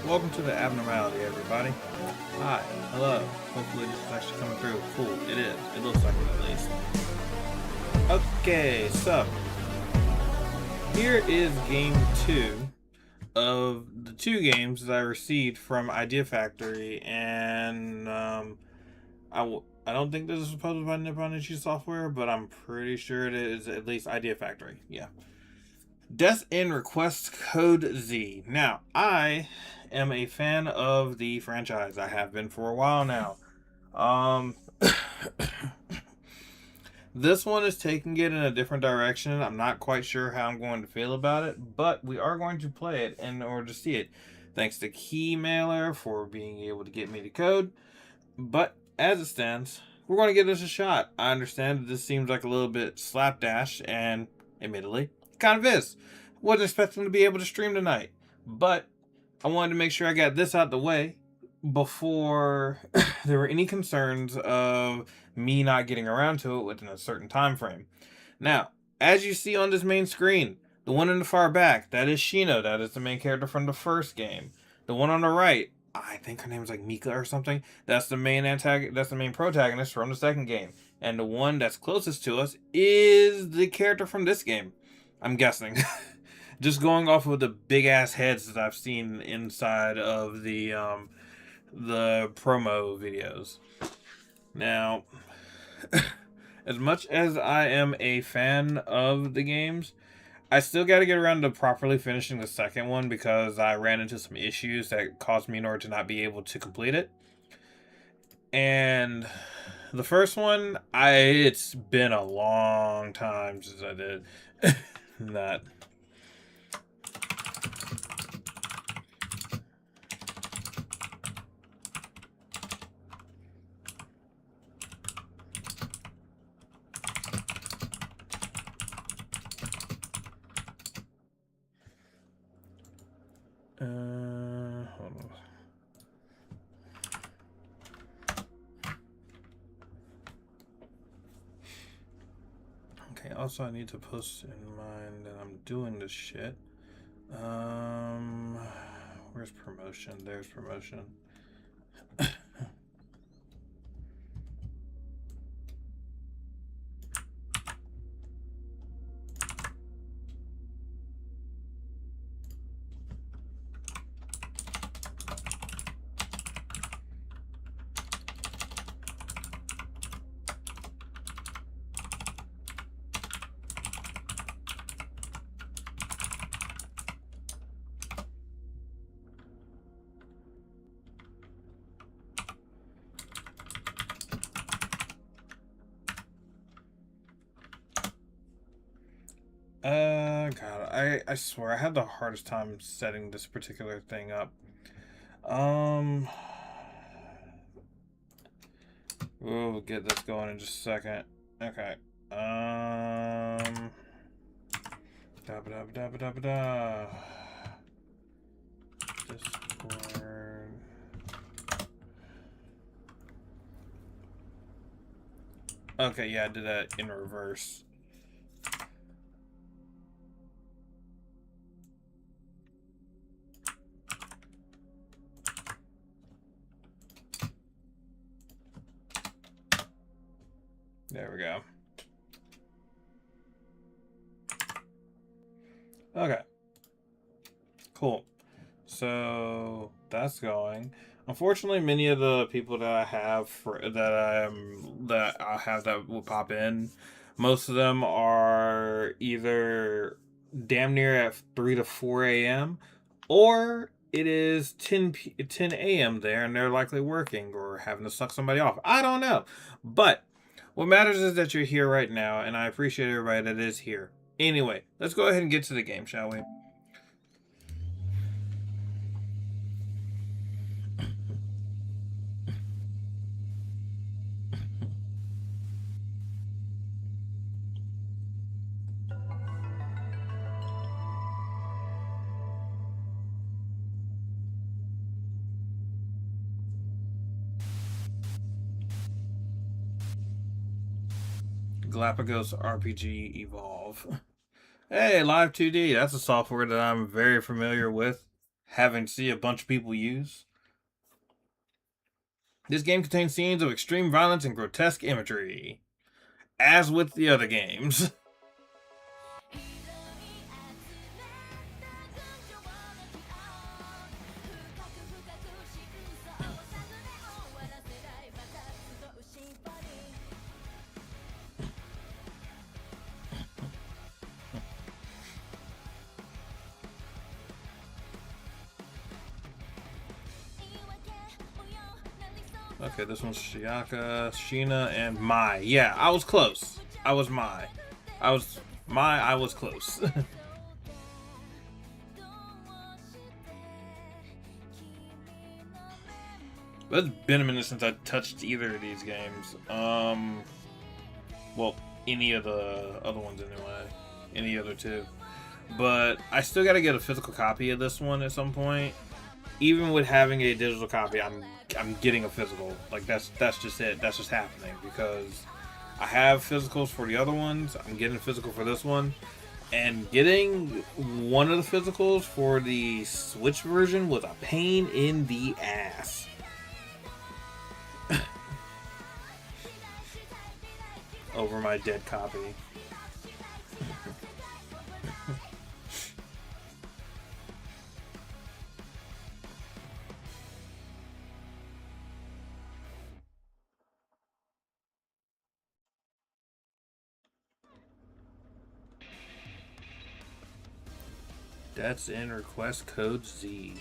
Welcome to the abnormality, everybody. Hi, hello. Hopefully this is actually coming through. Cool, it is. It looks like it at least. Okay, so here is game 2 of the 2 games that I received from Idea Factory, and I don't think this is published by Nippon Ichi Software, but I'm pretty sure it is at least Idea Factory. Yeah. Deathend Request Code Z. Now, I am a fan of the franchise. I have been for a while now. Um, this one is taking it in a different direction. I'm not quite sure how I'm going to feel about it, but we are going to play it in order to see it. Thanks to Keymailer for being able to get me the code. But as it stands, we're going to give this a shot. I understand that this seems like a little bit slapdash, and admittedly, it kind of is. Wasn't expecting to be able to stream tonight, but I wanted to make sure I got this out the way before there were any concerns of me not getting around to it within a certain time frame. Now, as you see on this main screen, the one in the far back, that is Shino. That is the main character from the first game. The one on the right, I think her name's like Mika or something. That's the main that's the main protagonist from the second game. And the one that's closest to us is the character from this game. I'm guessing. Just going off of the big ass heads that I've seen inside of the promo videos. Now, as much as I am a fan of the games, I still got to get around to properly finishing the second one because I ran into some issues that caused me in order to not be able to complete it. And the first one, it's been a long time since I did that. Hold on. Okay, also I need to post in mind that I'm doing this shit. Where's promotion? There's promotion. God, I swear I had the hardest time setting this particular thing up. We'll get this going in just a second. Okay. Da ba da ba da ba da ba da. Discord. Okay, yeah, I did that in reverse. There we go. Okay. Cool. So that's going. Unfortunately, many of the people that I have that will pop in, most of them are either damn near at 3 to 4 a.m. or it is 10 a.m. there and they're likely working or having to suck somebody off. I don't know. But what matters is that you're here right now, and I appreciate everybody that is here. Anyway, let's go ahead and get to the game, shall we? Galapagos RPG Evolve. Hey, Live 2D. That's a software that I'm very familiar with. having to see a bunch of people use. This game contains scenes of extreme violence and grotesque imagery, as with the other games. Okay, this one's Shiaka, Sheena, and Mai. Yeah, I was close. I was Mai. I was close. But it's been a minute since I touched either of these games. Well, any of the other ones anyway. Any other two. But I still gotta get a physical copy of this one at some point. Even with having a digital copy, I'm getting a physical. Like that's just it. That's just happening because I have physicals for the other ones. I'm getting a physical for this one, and getting one of the physicals for the Switch version was a pain in the ass. Over my dead copy. That's in request code Z.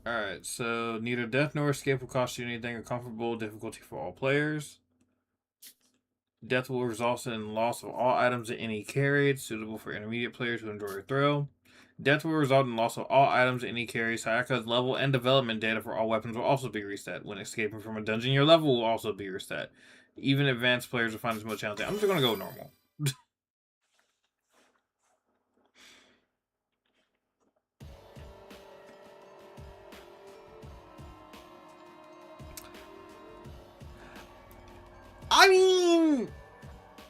Alright, so neither death nor escape will cost you anything or comfortable difficulty for all players. Death will result in loss of all items at any carried, suitable for intermediate players who enjoy a thrill. Death will result in loss of all items at any carry. Sayaka's level and development data for all weapons will also be reset. When escaping from a dungeon, your level will also be reset. Even advanced players will find this much challenging. I'm just going to go normal. I mean,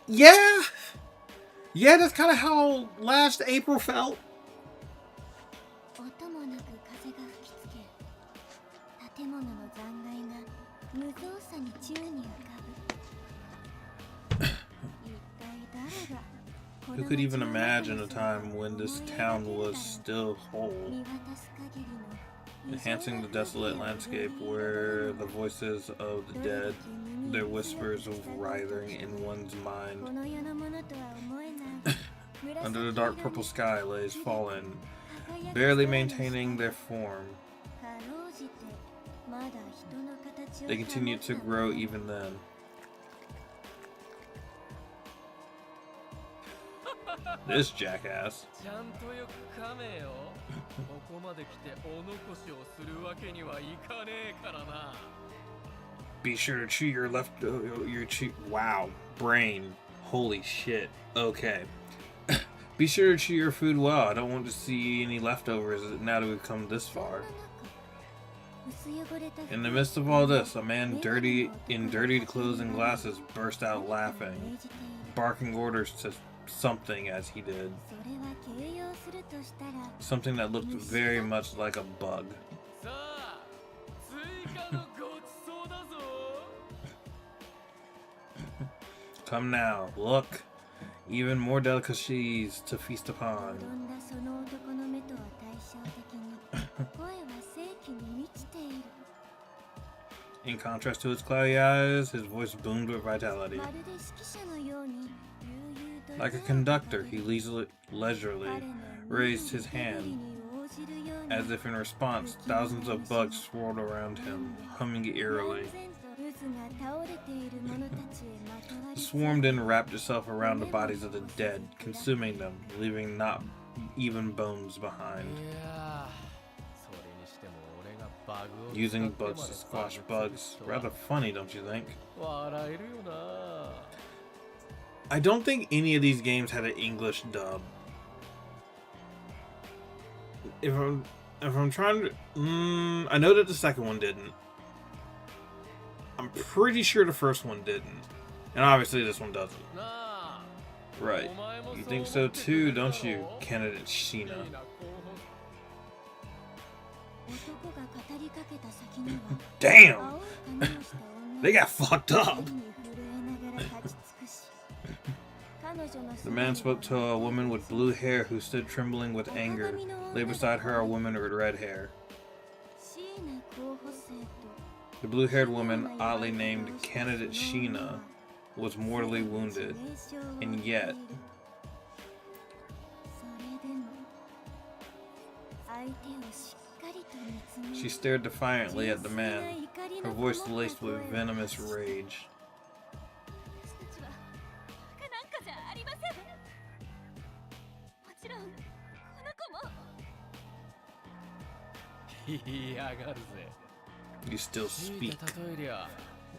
yeah, that's kind of how last April felt. Who could even imagine a time when this town was still whole? Enhancing the desolate landscape where the voices of the dead, their whispers of writhing in one's mind. Under the dark purple sky lays fallen, barely maintaining their form. They continue to grow even then. This jackass. Be sure to chew your wow, brain. Holy shit. Okay. Be sure to chew your food well. I don't want to see any leftovers now that we've come this far. In the midst of all this, a man in dirty clothes and glasses burst out laughing, barking orders to something as he did. Something that looked very much like a bug. Come now, look. Even more delicacies to feast upon. In contrast to his cloudy eyes, his voice boomed with vitality. Like a conductor, he leisurely raised his hand. As if in response, thousands of bugs swirled around him, humming eerily. The swarm then wrapped itself around the bodies of the dead, consuming them, leaving not even bones behind. Using bugs to squash bugs. Rather funny, don't you think? I don't think any of these games had an English dub. If I'm trying to... I know that the second one didn't. I'm pretty sure the first one didn't. And obviously this one doesn't. Right. You think so too, don't you, candidate Sheena? Damn! They got fucked up! The man spoke to a woman with blue hair who stood trembling with anger. Lay beside her a woman with red hair. The blue-haired woman, oddly named Candidate Sheena, was mortally wounded, and yet... She stared defiantly at the man, her voice laced with venomous rage. You still speak.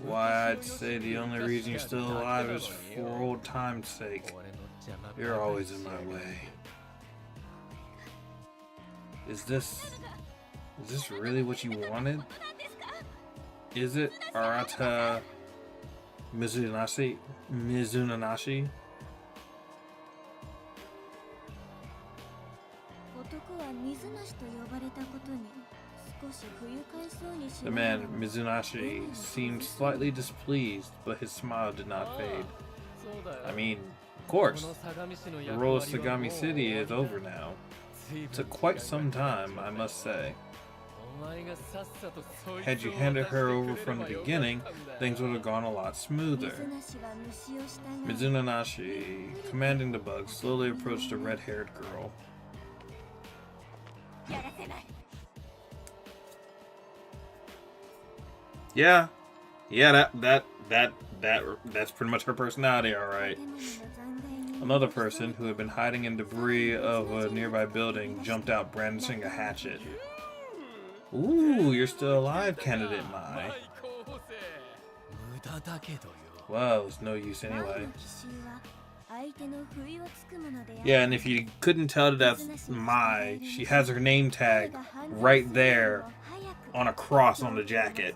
Why, I'd say the only reason you're still alive is for old time's sake. You're always in my way. Is this really what you wanted? Is it Arata Mizunanashi? The man, Mizunashi, seemed slightly displeased, but his smile did not fade. I mean, of course, the role of Sagami City is over now. It took quite some time, I must say. Had you handed her over from the beginning, things would have gone a lot smoother. Mizunanashi, commanding the bug, slowly approached the red-haired girl. Yeah, that's pretty much her personality, alright. Another person, who had been hiding in debris of a nearby building, jumped out brandishing a hatchet. Ooh, you're still alive, candidate Mai. Well, it's no use anyway. Yeah, and if you couldn't tell that that's Mai, she has her name tag right there on a cross on the jacket.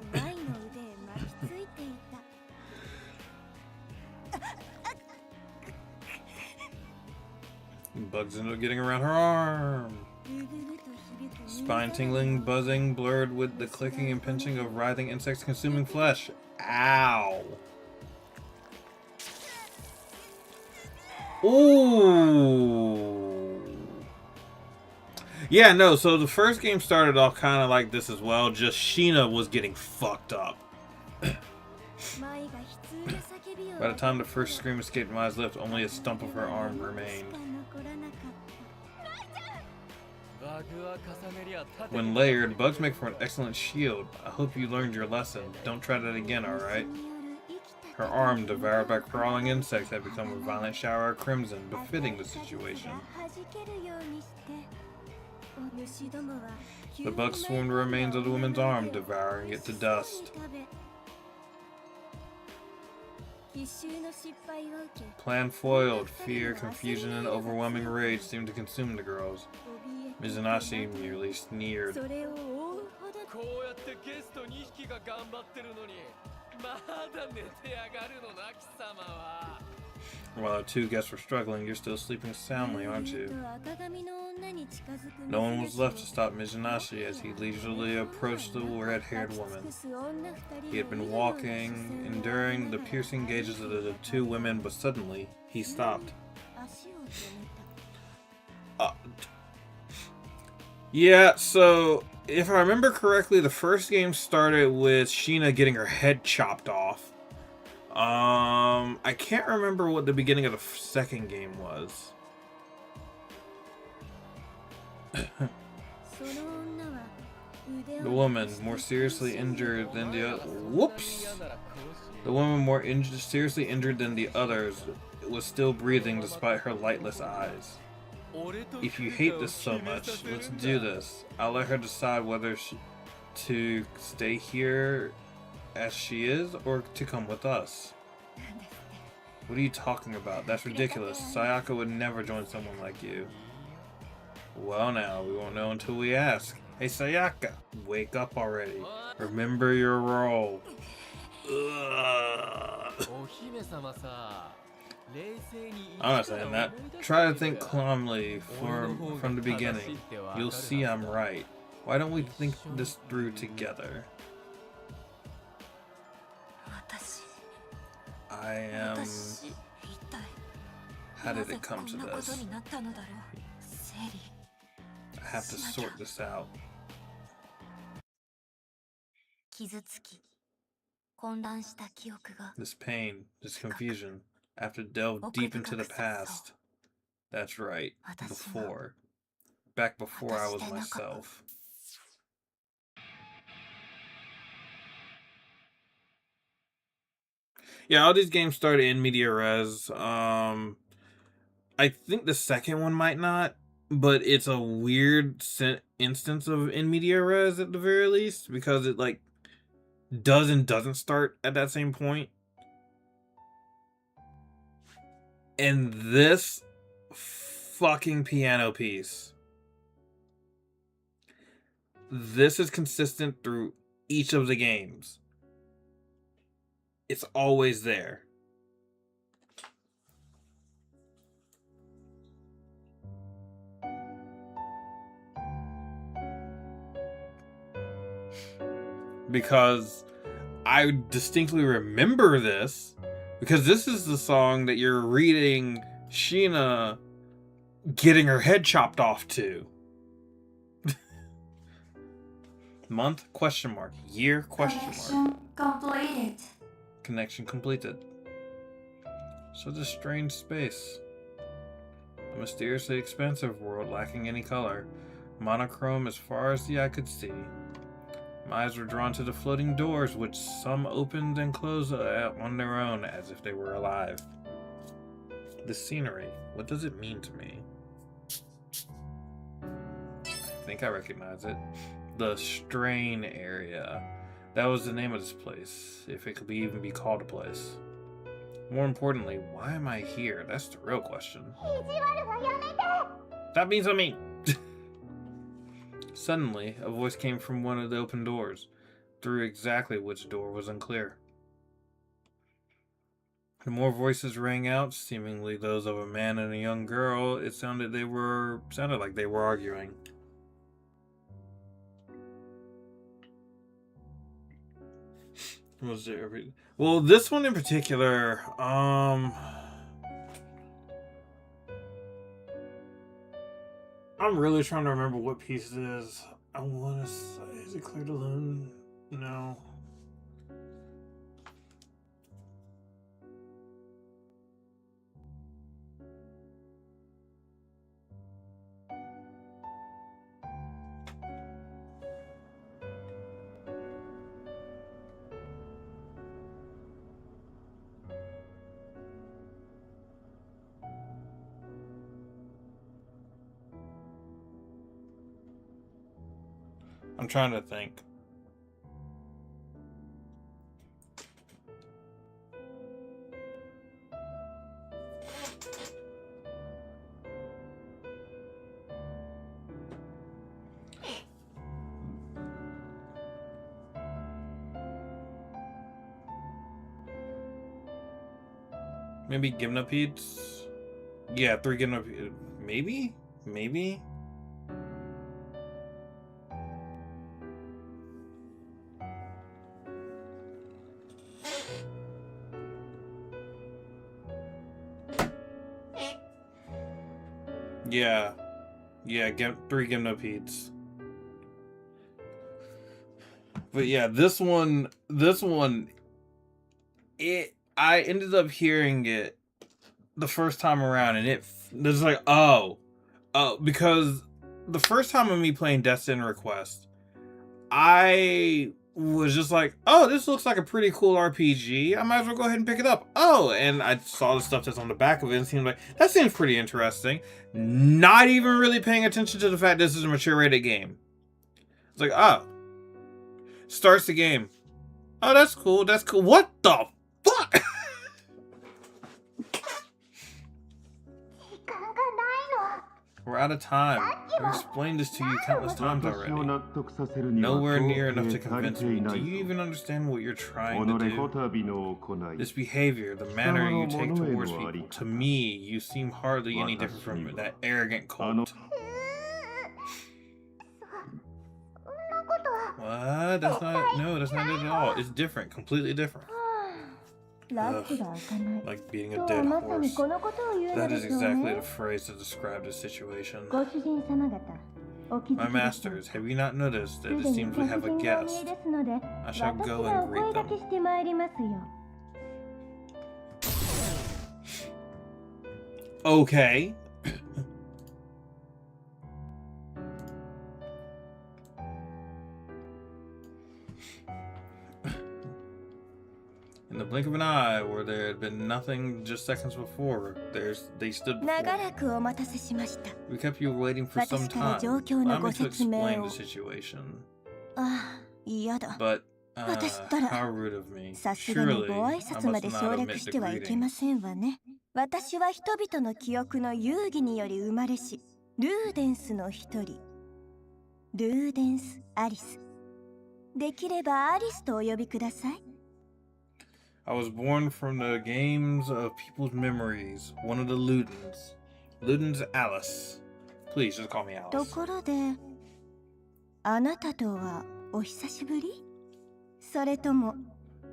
Bugs ended up getting around her arm. Spine tingling, buzzing, blurred with the clicking and pinching of writhing insects consuming flesh. Ow! Ooh! Yeah, no, so the first game started off kind of like this as well, just Sheena was getting fucked up. By the time the first scream escaped Mai's lips, only a stump of her arm remained. When layered, bugs make for an excellent shield. I hope you learned your lesson. Don't try that again, alright? Her arm, devoured by crawling insects, had become a violent shower of crimson, befitting the situation. The bug swarmed the remains of the woman's arm, devouring it to dust. Plan foiled. Fear, confusion, and overwhelming rage seemed to consume the girls. Mizunashi merely sneered. While our two guests were struggling, you're still sleeping soundly, aren't you? No one was left to stop Mizunashi as he leisurely approached the red-haired woman. He had been walking, enduring the piercing gazes of the two women, but suddenly, he stopped. Yeah, so, if I remember correctly, the first game started with Sheena getting her head chopped off. I can't remember what the beginning of the second game was. The woman, more seriously injured than the other... Whoops! The woman more seriously injured than the others was still breathing despite her lightless eyes. If you hate this so much, let's do this. I'll let her decide whether to stay here as she is or to come with us. What are you talking about? That's ridiculous. Sayaka would never join someone like you. Well now, we won't know until we ask. Hey Sayaka, wake up already. Remember your role. Ugh. I'm not saying that. Try to think calmly from the beginning. You'll see I'm right. Why don't we think this through together? I am... How did it come to this? I have to sort this out. This pain, this confusion, I have to delve deep into the past. That's right, before. Back before I was myself. Yeah, all these games started in media res. I think the second one might not, but it's a weird instance of in media res at the very least, because it like does and doesn't start at that same point. And this fucking piano piece, this is consistent through each of the games. It's always there. Because I distinctly remember this, because this is the song that you're reading Sheena getting her head chopped off to. Month? Question mark. Year? Question mark. Completed. Connection completed. Such a strange space. A mysteriously expansive world lacking any color. Monochrome as far as the eye could see. My eyes were drawn to the floating doors, which some opened and closed on their own as if they were alive. The scenery, what does it mean to me? I think I recognize it. The Strain area. That was the name of this place, if it could even be called a place. More importantly, why am I here? That's the real question. That means I mean. Suddenly, a voice came from one of the open doors. Through exactly which door was unclear. The more voices rang out, seemingly those of a man and a young girl. It sounded like they were arguing. Was there? Well, this one in particular, I'm really trying to remember what piece it is. I want to say, is it Clear to Lune? No. I'm trying to think. Maybe Gymnopedes? Yeah, 3 Gymnopedes. Maybe? Maybe? Yeah. Yeah, 3 Gymnopedes. But yeah, this one, I ended up hearing it the first time around, and it's like, oh, because the first time of me playing Deathend Request, I was just like, oh, this looks like a pretty cool RPG. I might as well go ahead and pick it up. Oh, and I saw the stuff that's on the back of it and seemed like, that seems pretty interesting. Not even really paying attention to the fact this is a mature rated game. It's like, oh. Starts the game. Oh, that's cool. That's cool. What the fuck? We're out of time. I've explained this to you countless times already. Nowhere near enough to convince me. Do you even understand what you're trying to do? This behavior, the manner you take towards people, to me, you seem hardly any different from that arrogant cult. What? That's not it at all. It's different, completely different. Like beating a dead horse. That is exactly the phrase to describe the situation. My masters, have you not noticed that it seems we have a guest? I shall go and greet them. Okay. In the blink of an eye, where there had been nothing just seconds before, they stood before me. We kept you waiting for some time. Allow me to explain the situation. But, how rude of me. Surely, I must not omit the greetings. 私は人々の記憶の遊戯により生まれし、ルーデンスの一人、ルーデンス・アリス。できればアリスとお呼びください。I was born from the games of people's memories, one of the Ludens. Ludens Alice. Please, just call me Alice. ところで、あなたとはお久しぶり？それとも、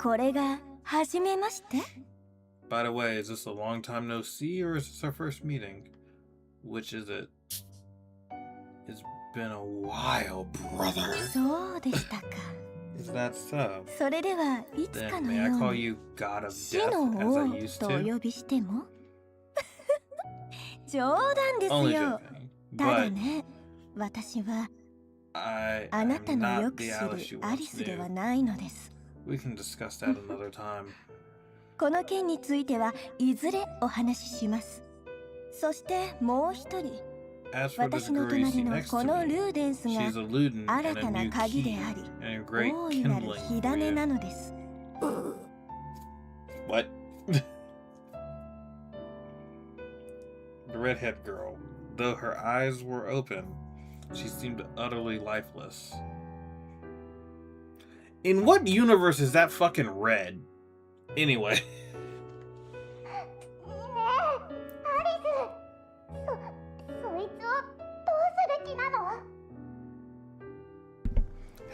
これが初めまして？ By the way, is this a long time no see, or is this our first meeting? Which is it? It's been a while, brother. そうでしたか。Is that so? それではいつか Then の may I よう call に you God of 死 Death の as I 王 used とお to? 呼びしても冗談です Only よ。 joking. ただ But ね、私は I あなた am のよ not く the 知 Alice you るアリ once スでは knew. ないのです。 We can discuss that another time. この件についてはいずれお話しします。そしてもう一人、 As for this 私の隣 greasy の next こ to のル me, ーデンスが she's a Luden 新 and た a な new 鍵で key あり、 and a great 大いなる kindling 火 for 種 you. なのです。 What? The redhead girl. Though her eyes were open, she seemed utterly lifeless. In what universe is that fucking red? Anyway.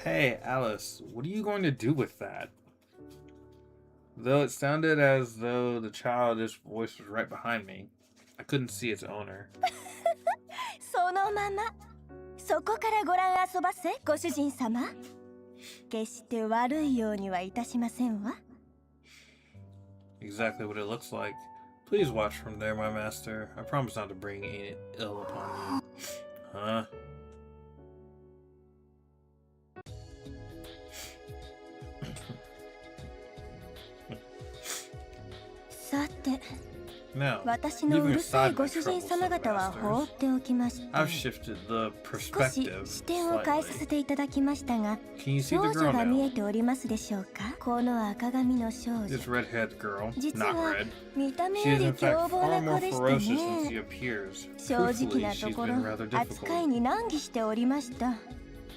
Hey, Alice, what are you going to do with that? Though it sounded as though the childish voice was right behind me, I couldn't see its owner. そのままそこからご覧遊ばせ、ご主人様。決して悪いようにはいたしませんわ。 Exactly what it looks like. Please watch from there, my master. I promise not to bring any ill upon you. Huh? Now, 私のう leaving るさい aside ご my 主人 troubles, 様方は masters, 放っておきまして、 I've shifted the 少し perspective 視点を変えさせ slightly. ていただきましたが、 Can you see 少 the 女 girl が見 now? えておりますでしょうか。この赤髪の少女、 This red-haired girl, 実 not は red. 見た目 She よ is り in 凶 fact 暴 far な more 子でした ferocious than ね。 she appears. 正直 Truthfully, なと she's ころ been rather 扱い difficult. に難儀しておりました。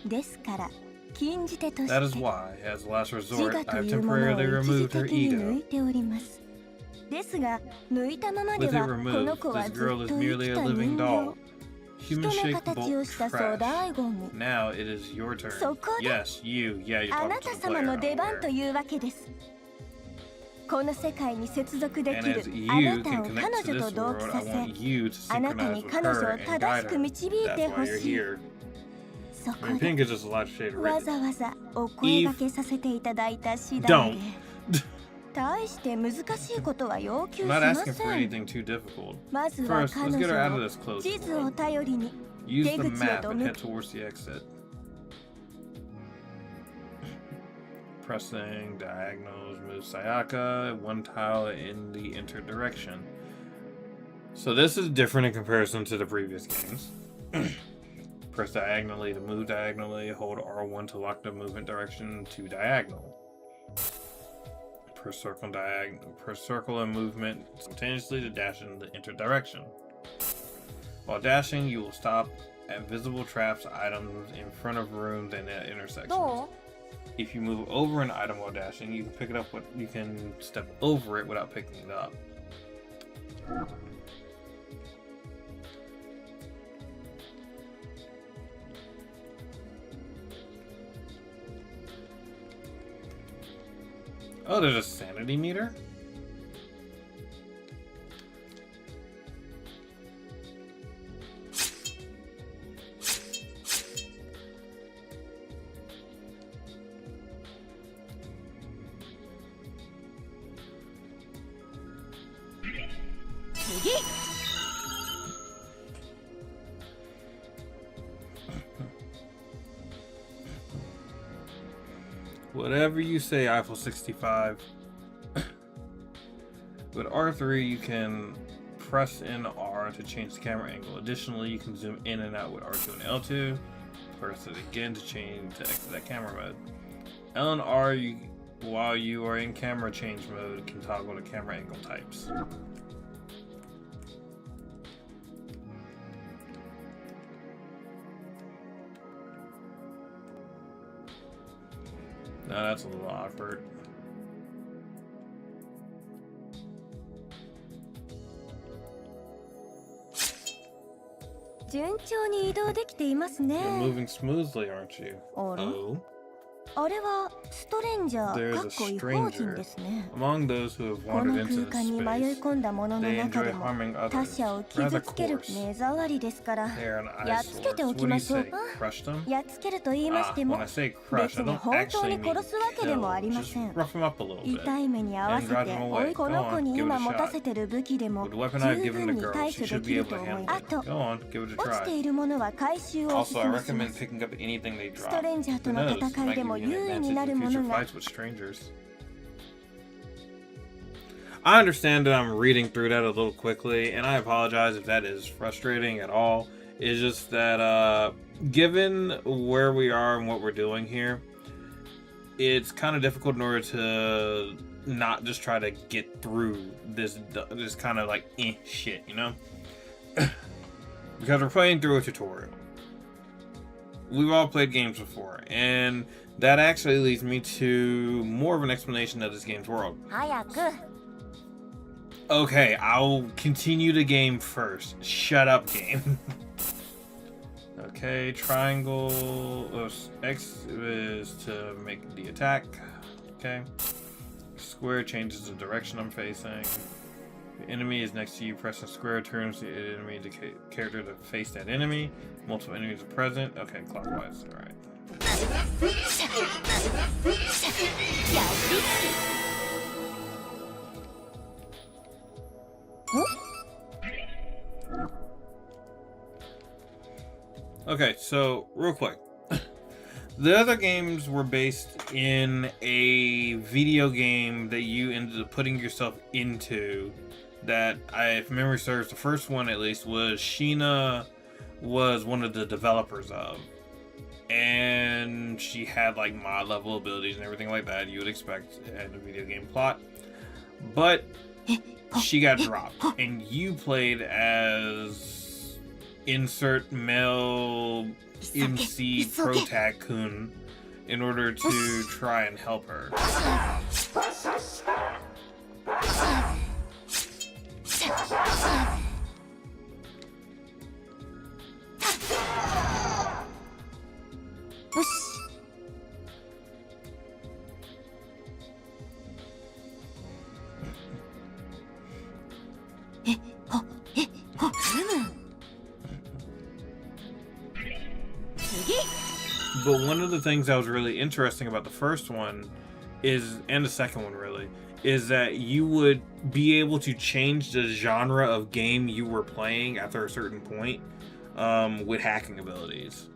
ですから禁じ手とし That is て why, as a last 自 resort, 我と I've いうもの temporarily を一時 removed her 的に抜 ego. いております。ですが抜いたままで With it はこの removed, 子は this ず girl っ is と生 merely き a た living 人 doll. 形。人 Human の shaped 形を bolt した粗 trash. 大ゴム。 Now it is your turn. そこで Yes, you. Yeah, you're あ talking な to た the 様 player. の I'm 出番 aware. というわけです。この世界に接続で And きる as あ you なた can を connect 彼 to 女 this と同期 world, さ I せ want you to あなた synchronize に with 彼女 her を and 正 guide しく her. 導い That's て why ほ you're しい。 here. そ I こ mean, で pink is just a light shade of わ red. ざわざお声掛けさせていただいた次第 Don't. で大して難しいことは要求 I'm し not ま asking せ for ん。 anything too difficult. まずは First, 彼 let's get her out 女 of を this closed 地図を world. 頼りに Use 出 the 口へ map と and 向 head き towards the exit. Pressing diagonals move Sayaka one tile in the enter direction. So this is different in comparison to the previous games. Press diagonally to move diagonally. Hold R1 to lock the movement direction to diagonal. Press circle and movement simultaneously to dash in the enter direction. While dashing, you will stop at visible traps, items in front of rooms and at intersections. ど If you move over an item while dashing, you can pick it up. You can step over it without picking it up. Oh, there's a sanity meter? Whatever you say, Eiffel 65. With R3, you can press in R to change the camera angle. Additionally, you can zoom in and out with R2 and L2. Press it again to exit that camera mode. L and R, while you are in camera change mode, can toggle the camera angle types. No, that's a little awkward.う順調に移動できていますね You're moving smoothly, aren't you? あれ Oh. あれはストレンジャー There's かっ a こ違法人ですね Among those who have この wandered into 空間 this に迷い space, 込んだものの they 中 enjoy でも harming 他 others. 者を Rather 傷つける coarse. 目障りですから They're an やっつけて eyesore. お What き do ま you しょう say? Crush them? やっつけると言いましても When I say crush, 別 I に don't 本当 actually に mean 殺すわけでもありま kill. せん Just rough them up a little bit. 痛い目に合わせて And drive them away. この子に Go on, 今 give it a 持たせてる武器でも With the weapon 十 I've given 分 the に girl, 対 she 処で should き be る able と to 思い handle ますあ it. と Go on, give it a 落ちて try. いるものは回収をお Also, 勧 I めしま recommend す picking up anything they ス drop. トレンジャー Who との knows? 戦 Might いで give も you an 優位に advantage なる in も future のが fights with strangers. I understand that I'm reading through that a little quickly, and I apologize if that is frustrating at all. It's just that, given where we are and what we're doing here, it's kind of difficult in order to not just try to get through this kind of like shit, you know? Because we're playing through a tutorial. We've all played games before, and that actually leads me to more of an explanation of this game's world. 早く Okay, I'll continue the game first. Shut up, game. Okay, triangle. X is to make the attack. Okay. Square changes the direction I'm facing. The enemy is next to you. Pressing square turns the enemy character to face that enemy. Multiple enemies are present. Okay, clockwise. All right. Okay, so real quick. The other games were based in a video game that you ended up putting yourself into that, if memory serves, the first one at least was Sheena was one of the developers of. And she had like mod level abilities and everything like that you would expect in a video game plot. But she got dropped and you played as insert male MC Protag-kun in order to try and help her. But one of the things that was really interesting about the first one is, and the second one really, is that you would be able to change the genre of game you were playing after a certain point with hacking abilities.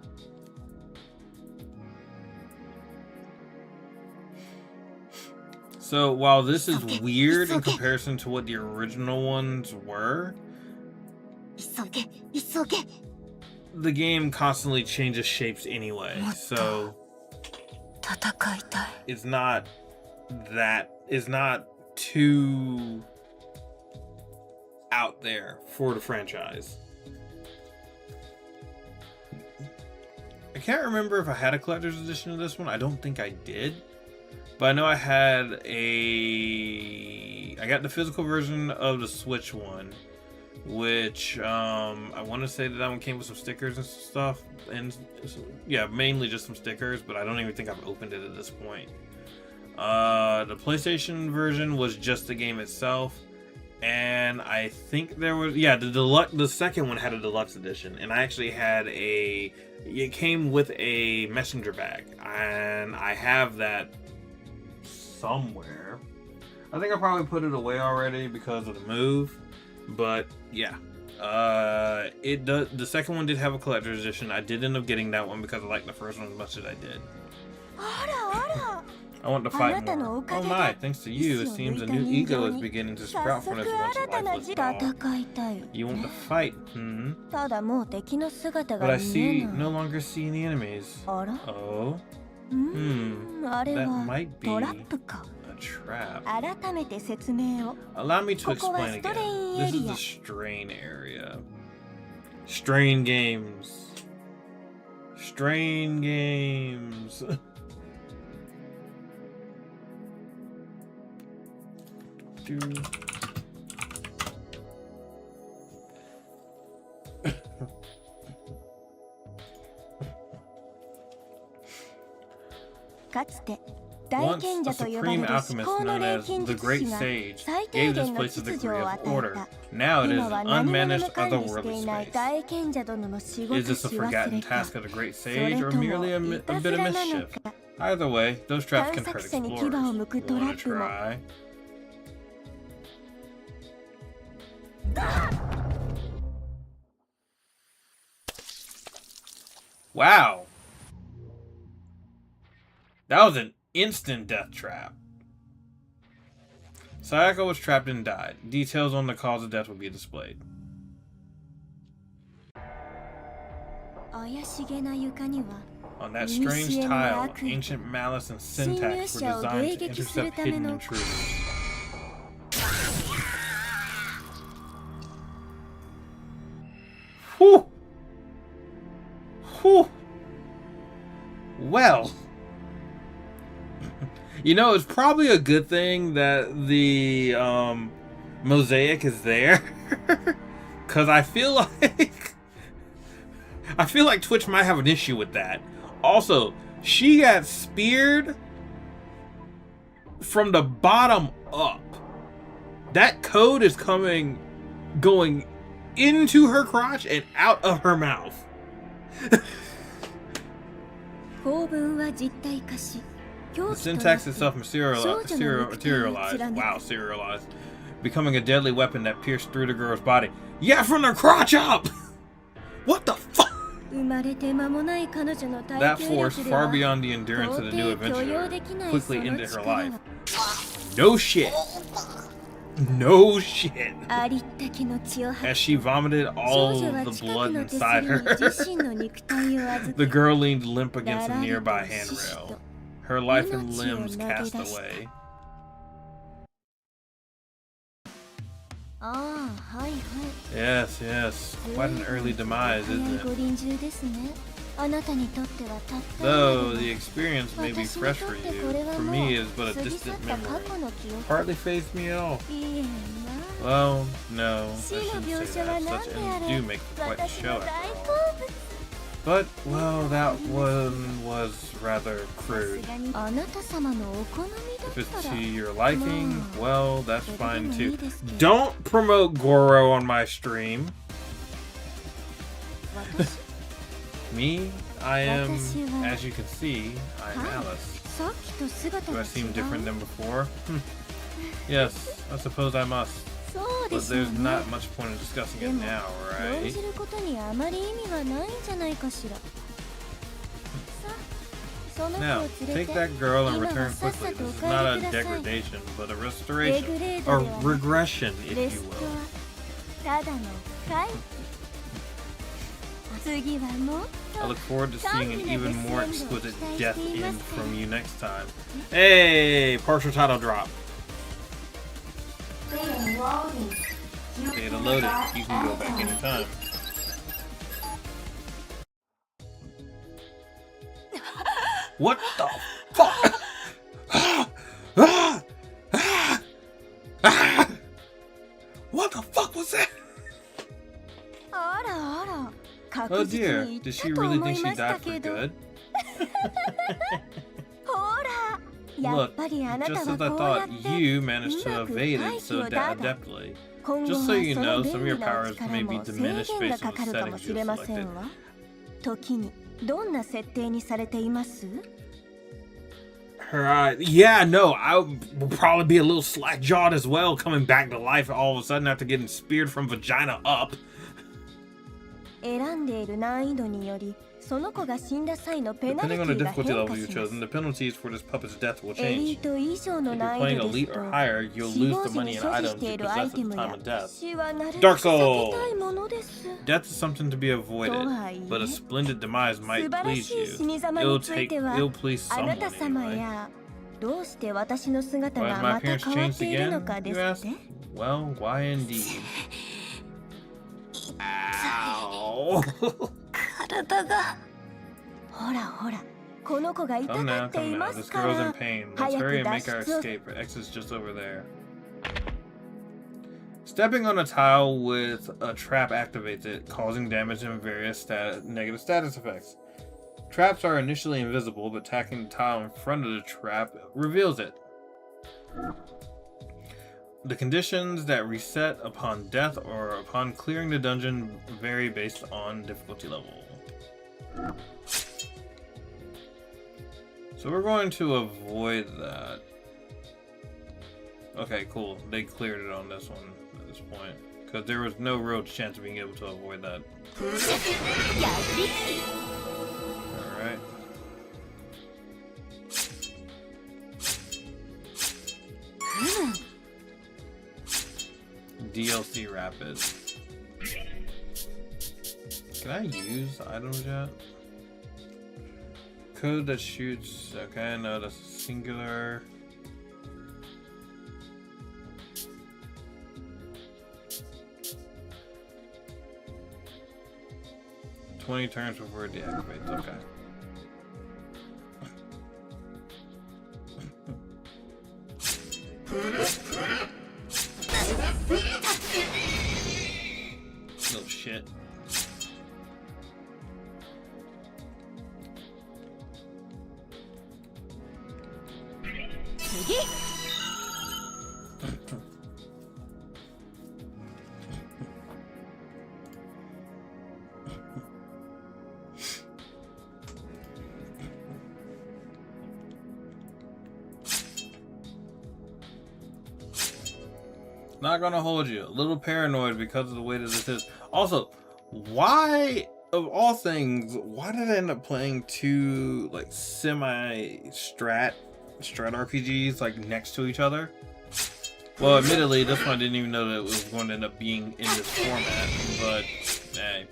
So while this is weird in comparison to what the original ones were, the game constantly changes shapes anyway, so it's not too out there for the franchise. can't remember if I had a collector's edition of this one. I don't think I did. But I know I had I got the physical version of the Switch one, which I want to say that one came with some stickers and stuff, and yeah, mainly just some stickers, but I don't even think I've opened it at this point. The PlayStation version was just the game itself, and I think there was, yeah, the second one had a deluxe edition, and I actually had it came with a messenger bag, and I have that somewhere. I think I probably put it away already because of the move, but yeah. The second one did have a collector's edition. I did end up getting that one because I liked the first one as much as I did. I want to fight more. Oh my, thanks to you, it seems a new ego is beginning to sprout from this once lifeless doll. You want to fight, hmm? But I no longer see any enemies. Oh? That might be a trap. Allow me to explain again. This is the strain area. Strain games. Strain games. Once, a supreme alchemist known as the Great Sage gave this place a degree of order. Now it is an unmanaged otherworldly space. Is this a forgotten task of the Great Sage, or merely a bit of mischief? Either way, those traps can hurt explorers. Wanna try? Wow. That was an instant death trap. Sayaka was trapped and died. Details on the cause of death will be displayed. On that strange tile, ancient malice and syntax were designed to intercept hidden intruders. Whew! Whew! Well... You know, it's probably a good thing that the mosaic is there, because I feel like Twitch might have an issue with that. Also, she got speared from the bottom up. That code is going into her crotch and out of her mouth. The syntax itself materialized. Wow, serialized. Becoming a deadly weapon that pierced through the girl's body. Yeah, from the crotch up! What the fuck? That force, far beyond the endurance of the new adventurer, quickly ended her life. No shit. No shit. As she vomited all the blood inside her, the girl leaned limp against a nearby handrail. Her life and limbs cast away. Yes, yes. Quite an early demise, isn't it? Though the experience may be fresh for you, for me it is but a distant memory. Hardly fazed me at all. Well, no, I shouldn't say that. Such ends do make quite a show after all. But, well, that one was rather crude. If it's to your liking, well, that's fine too. Don't promote Goro on my stream. Me, I am, as you can see, I am Alice. Do I seem different than before? Yes, I suppose I must. But there's not much point in discussing it now, right? Now, take that girl and return quickly. This is not a degradation, but a restoration. Or regression, if you will. I look forward to seeing an even more exquisite death end from you next time. Hey, partial title drop. Data loaded. You can go back anytime. What the fuck? What the fuck was that? あらあら、 Oh 確実 dear, に did 言っ she たと really 思 think い she ました died for けど。 good? ほら、やっ Look, ぱりあなた just は as I こうやっ thought, て you う managed to まく evade 回 it 避 so を打破。 adeptly. 今後 Just は so you その know, 便 some of 利 your な powers 力 may も be 制 diminished 限が based か on か the るかも settings し you れませ selected. んわ。時にどんな設定にされています？ Yeah, no, I will probably be a little slack-jawed as well, coming back to life all of a sudden after getting speared from vagina up. 選んでいる難易度により、その子が死んだ際のペナル Depending テ on the ィが difficulty 変 level 化 you've します chosen, the penalties for this puppet's death will エリ change. ート以上の If you're 難 playing 易度です elite と or higher, you'll 死 lose 亡 the 時に money and 所持し items て you いるアイ possess テ at ム the や time of death. 死はなるべ Dark く Soul 避けたいものです Death is something to be avoided, とはいえ but a splendid demise 素 might 晴ら please しい you. 死に様 It'll については please あ someone なた様 anyway. やどうして私の姿 Why が has my また appearance 変わっ changed ているの again? かで You す ask? って Well, why indeed? Ow! 体がほらほらこの子が痛 Come が now, って come いま now. す This か girl's in ら pain. Let's 早 hurry く and make 脱 our 出を escape. Her exit's just over there. Stepping on a tile with a trap activates it, causing damage and various negative status effects. Traps are initially invisible, but tacking the tile in front of the trap reveals it. The conditions that reset upon death or upon clearing the dungeon vary based on difficulty level. So we're going to avoid that. Okay, cool. They cleared it on this one at this point. Because there was no real chance of being able to avoid that. Alright. DLC Rapid. Can I use items yet? Code that shoots. Okay, no, that's singular. "20 turns before it deactivates." Okay. Little shit. Not gonna hold you. A little paranoid because of the way that this is. Also, why, of all things, why did I end up playing two like semi-strat RPGs like next to each other? Well, admittedly, this one I didn't even know that it was going to end up being in this format, but hey.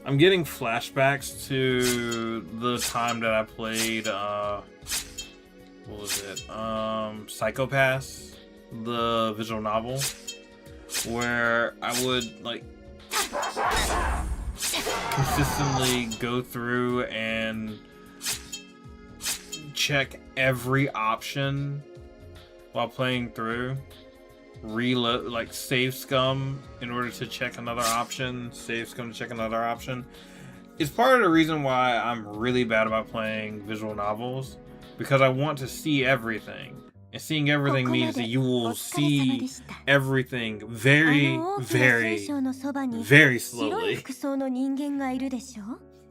I'm getting flashbacks to the time that I played, what was it? Psychopaths, the visual novel, where I would like consistently go through and check every option while playing through. Reload, like save scum in order to check another option, save scum to check another option. It's part of the reason why I'm really bad about playing visual novels, because I want to see everything, and seing everything means that you will see everything very, very, very slowly.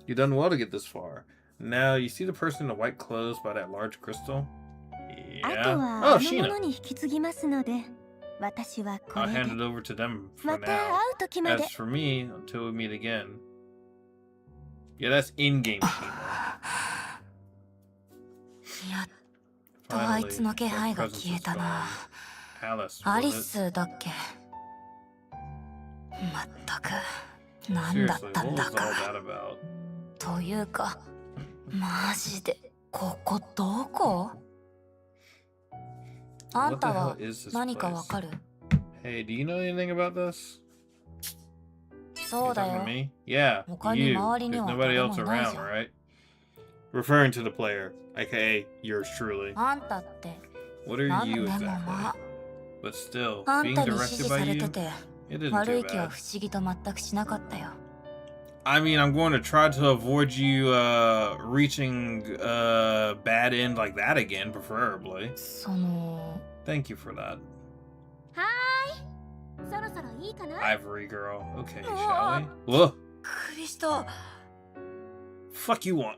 You've done well to get this far. Now you see the person in the white clothes by that large crystal? Yeah. Oh, Sheena. I'll hand it over to them for now. As for me, until we meet again. Yeah, that's in-game Sheena. Finally, that presence is gone. Alice, was it? Seriously, what was all that about? というか、マジでここどこ？あん What た the hell は is this 何かわ place? かる？ Hey, do you know anything about this? そ You うだ talking to よ。 me? Yeah, 他に you. 周りに There's は nobody 誰 else もいない around, じゃん。 right? Referring to the player, aka yours truly. あんたって What are なん you でも exactly? ま But still, あ、あん being たに指 directed 示 by され you, てて it isn't 悪 too い気は bad. 不思議と全くしなかったよ。 I mean, I'm going to try to avoid you reaching a bad end like that again, preferably. その Thank you for that. はーい、そろそろいいかな。 Ivory girl. Okay, shall we? Whoa! クリスト Fuck you want?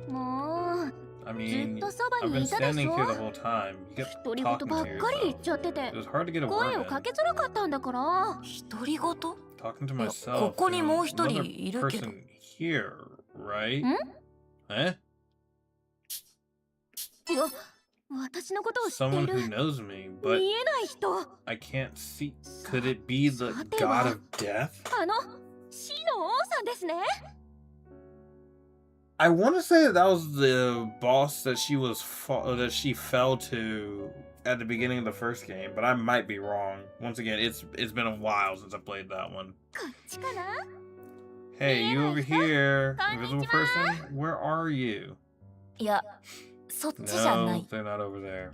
もう I ず mean, っとそば I've に been いたでし standing ょ。 here the whole time. You kept 独り言 talking ばっ to かり言っ yourself. ちゃってて It was hard to get a 声 word をか in. けづらかったんだから。独り言？ Talking to いや、 myself. ここに There's もう一人 another いるけど。 person here, right? ん？ Eh? うわ、私のことを知ってい Someone る who knows me, but 見えない人。 I can't see. Could it be the さて god は of death? 死の王さんですね。 I want to say that was the boss that that she fell to at the beginning of the first game, but I might be wrong. Once again, it's been a while since I played that one. こっちかな。 Hey, you over here, Konnichiwa. invisible person? Where are you? いや、そっちじゃな No, い。 they're not over there.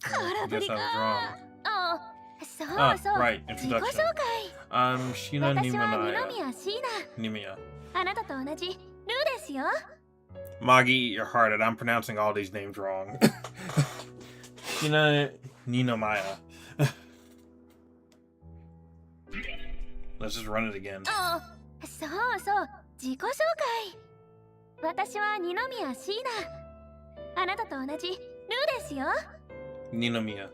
空 I 振 guess り I か。 was wrong. あ、そう Ah, そう。 right, 自己紹 introduction. 介。 I'm Shina 私は二 Nimanaya. 宮椎名。 Nimia. あなたと同じルーですよ。 Magi, eat your heart out. I'm pronouncing all these names wrong. Shina Ninomaya. Let's just run it again. あ、そうそう。自己紹介。私は二宮椎名。あなたと同じルーですよ。 Ninomiya.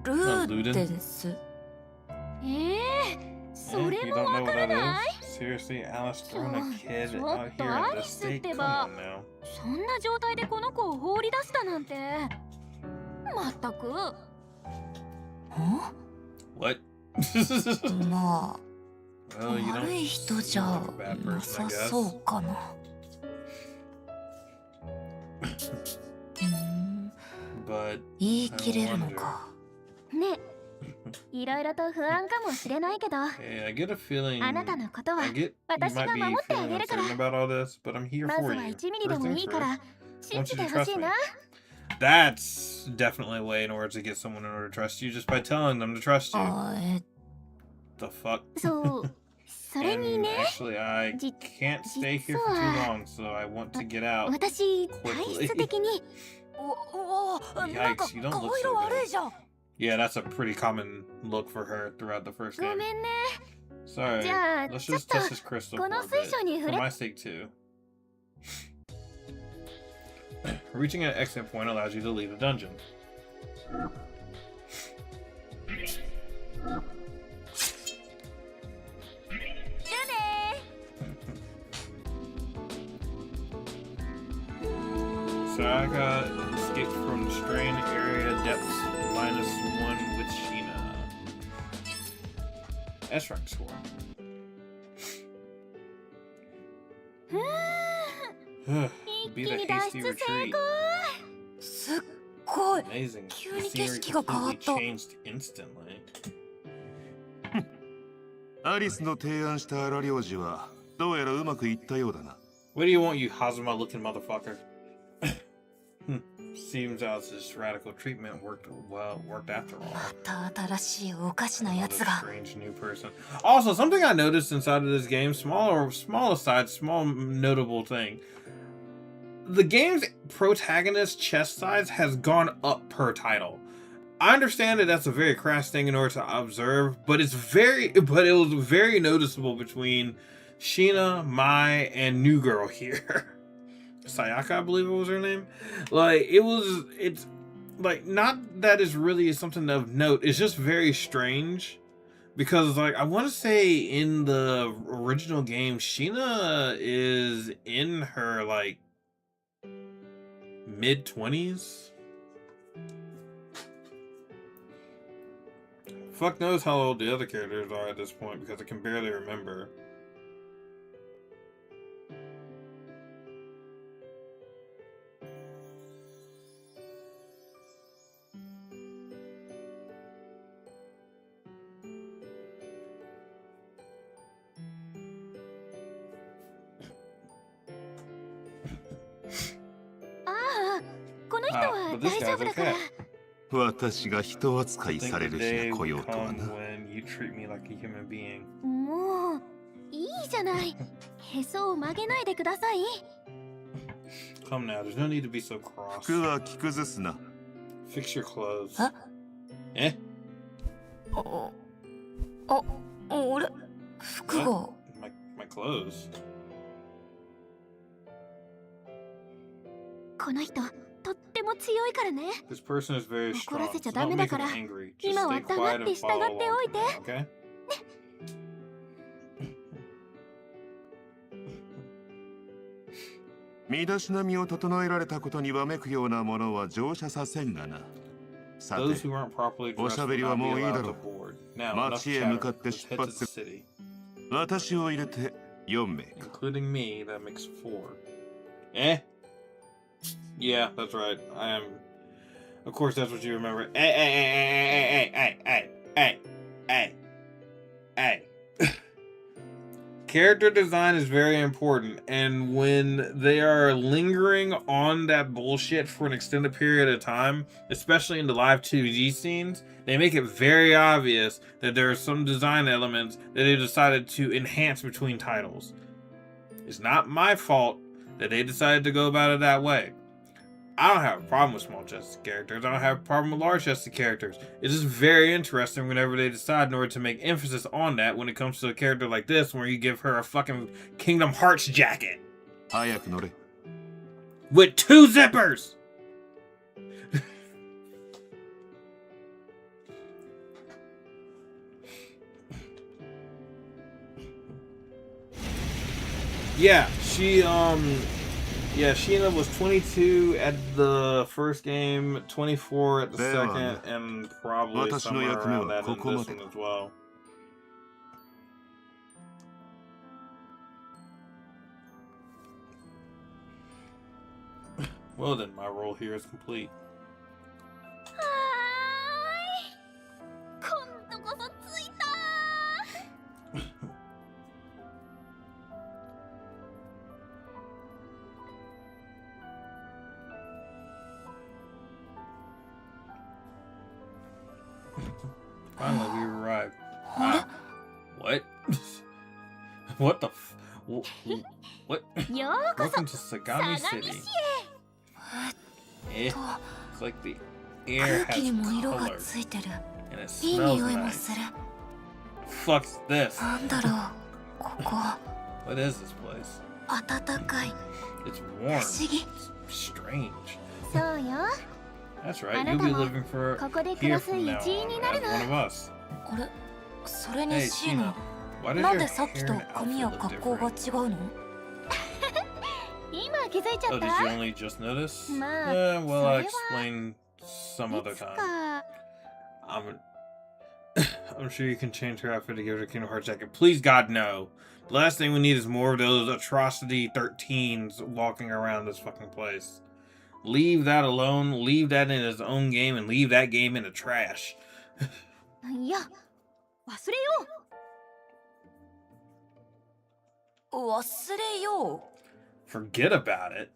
ルーデンス。そ Eh, れ you も don't わ know か what ら that ない。 is? Seriously, Alice throwing a kid ちょ out っと here ア in リ this スっ state? て Come ば on now. そんな状態でこの子を放り出したなんて。まったく。What? まあ、 Well, you 悪 don't い人じゃ seem like a bad な person, さ I guess. そうかな。But 言い切れるのか。ね、いろいろと不安かもしれないけど、 hey, I get a feeling. あなたのことは I get you 私 might が be 守ってあ feeling げるから uncertain about all this, but I'm here まず for は you. 1ミリで First も things いいか first. ら信 want じ you て to ほし trust い me. な。 That's definitely a way in order to get someone in order to trust you just by telling them to trust you. あ、The fuck? そう、それに And ね、 actually, I じ can't stay here for too long, so I want to get out. 私、体質的になんか Yikes, you don't 顔 look so 色 good. 悪いじゃん。 Yeah, that's a pretty common look for her throughout the first ご game. めんね。 Sorry, じゃあ、 let's ちょっ just と test this crystal こ for の a 水 bit. 晶に For 触れ my sake too. Reaching an exit point allows you to leave the dungeon. Saga escaped from the strain area depths -1 with Sheena. S rank score. Beat a 一気に脱 hasty 出成 retreat. 功。すっごい。 Amazing. 急 The に景 scenery 色が変わっ completely た。 changed instantly. アリスの提案した荒領事はどうやらうまくいったようだな。 What do you want, you Hazuma looking motherfucker? Seems as this radical treatment worked after all. また新しいおかしなや Another つが。 strange new person. Also, something I noticed inside of this game, small aside, small notable thing. The game's protagonist chest size has gone up per title. I understand that that's a very crass thing in order to observe, but it was very noticeable between Sheena, Mai, and New Girl here. Sayaka, I believe it was her name. It's like, not that it's really something of note. It's just very strange because, like, I want to say in the original game, Sheena is in her like mid-20s. Fuck knows how old the other characters are at this point because I can barely remember. Ah, but this guy's okay. 私が人扱 I い think され the る日 day が来よ will うとは come な。 when you treat me like a human being. もういいじゃない。へそを曲げないでください。 Come now, there's no need to be so cross. 服は着崩すな。 Fix your clothes. あ Eh? 俺服が My clothes. この人とっても強いからね。 This person is very 怒 strong. らせちゃ So ダ don't メだ make か him ら angry. 今 Just は stay 黙 quiet って and 従 follow っておい along. て。 Okay?「身だしなみを整えられたことにわめくようなものは乗車させんがな。さ Those て、 who aren't properly お dressed しゃべ will りは not be もういいだ allowed ろ to う。 board. Now, enough 街へ chatter. 向かって Let's 出 head 発 to す the る。 city. 私を入れて4名か。 Including me, that makes 4. Eh? Yeah, that's right. I am. Of course, that's what you remember. Hey. Character design is very important, and when they are lingering on that bullshit for an extended period of time, especially in the live 2G scenes, they make it very obvious that there are some design elements that they decided to enhance between titles. It's not my fault that they decided to go about it that way. I don't have a problem with small chested characters. I don't have a problem with large chested characters. It's just very interesting whenever they decide in order to make emphasis on that when it comes to a character like this, where you give her a fucking Kingdom Hearts jacket 早く乗れ。 with 2 zippers. Yeah, Sheena was 22 at the first game, 24 at the There second, and probably 私の somewhere 役目 around は that こ in こま this で one as well. Well then, my role here is complete. はーい。今度こそ着いたー。 Finally, we arrived. あれ What? What the what? ようこ Welcome そ to Sagami 相模 City. 市 Eh, it's like the air 空気に has も色が color ついてる and it いい smells 匂いも nice. する Fuck's this? なんだろうここ What is this place? 暖かい It's 不 warm. 思議 It's strange. そうよ。 That's right. あな You'll た be も living for ここで暮 here らす from 一 now 員に on なる as の。 one of us. あれそれに Hey, シー Sheena. ナ Why does なん your でさっき hair と and 髪や outfit look 格好が different? 違うの今気づいちゃ Oh, っ did you た only just notice? まあ、 Well, I'll それは explain some い other つ time. か I'm sure you can change her outfit to give her a Kingdom Hearts jacket. Please, God, no. The last thing we need is more of those atrocity 13s walking around this fucking place. Leave that alone. Leave that in its own game and leave that game in the trash. いや忘れよ忘れよ Forget about it.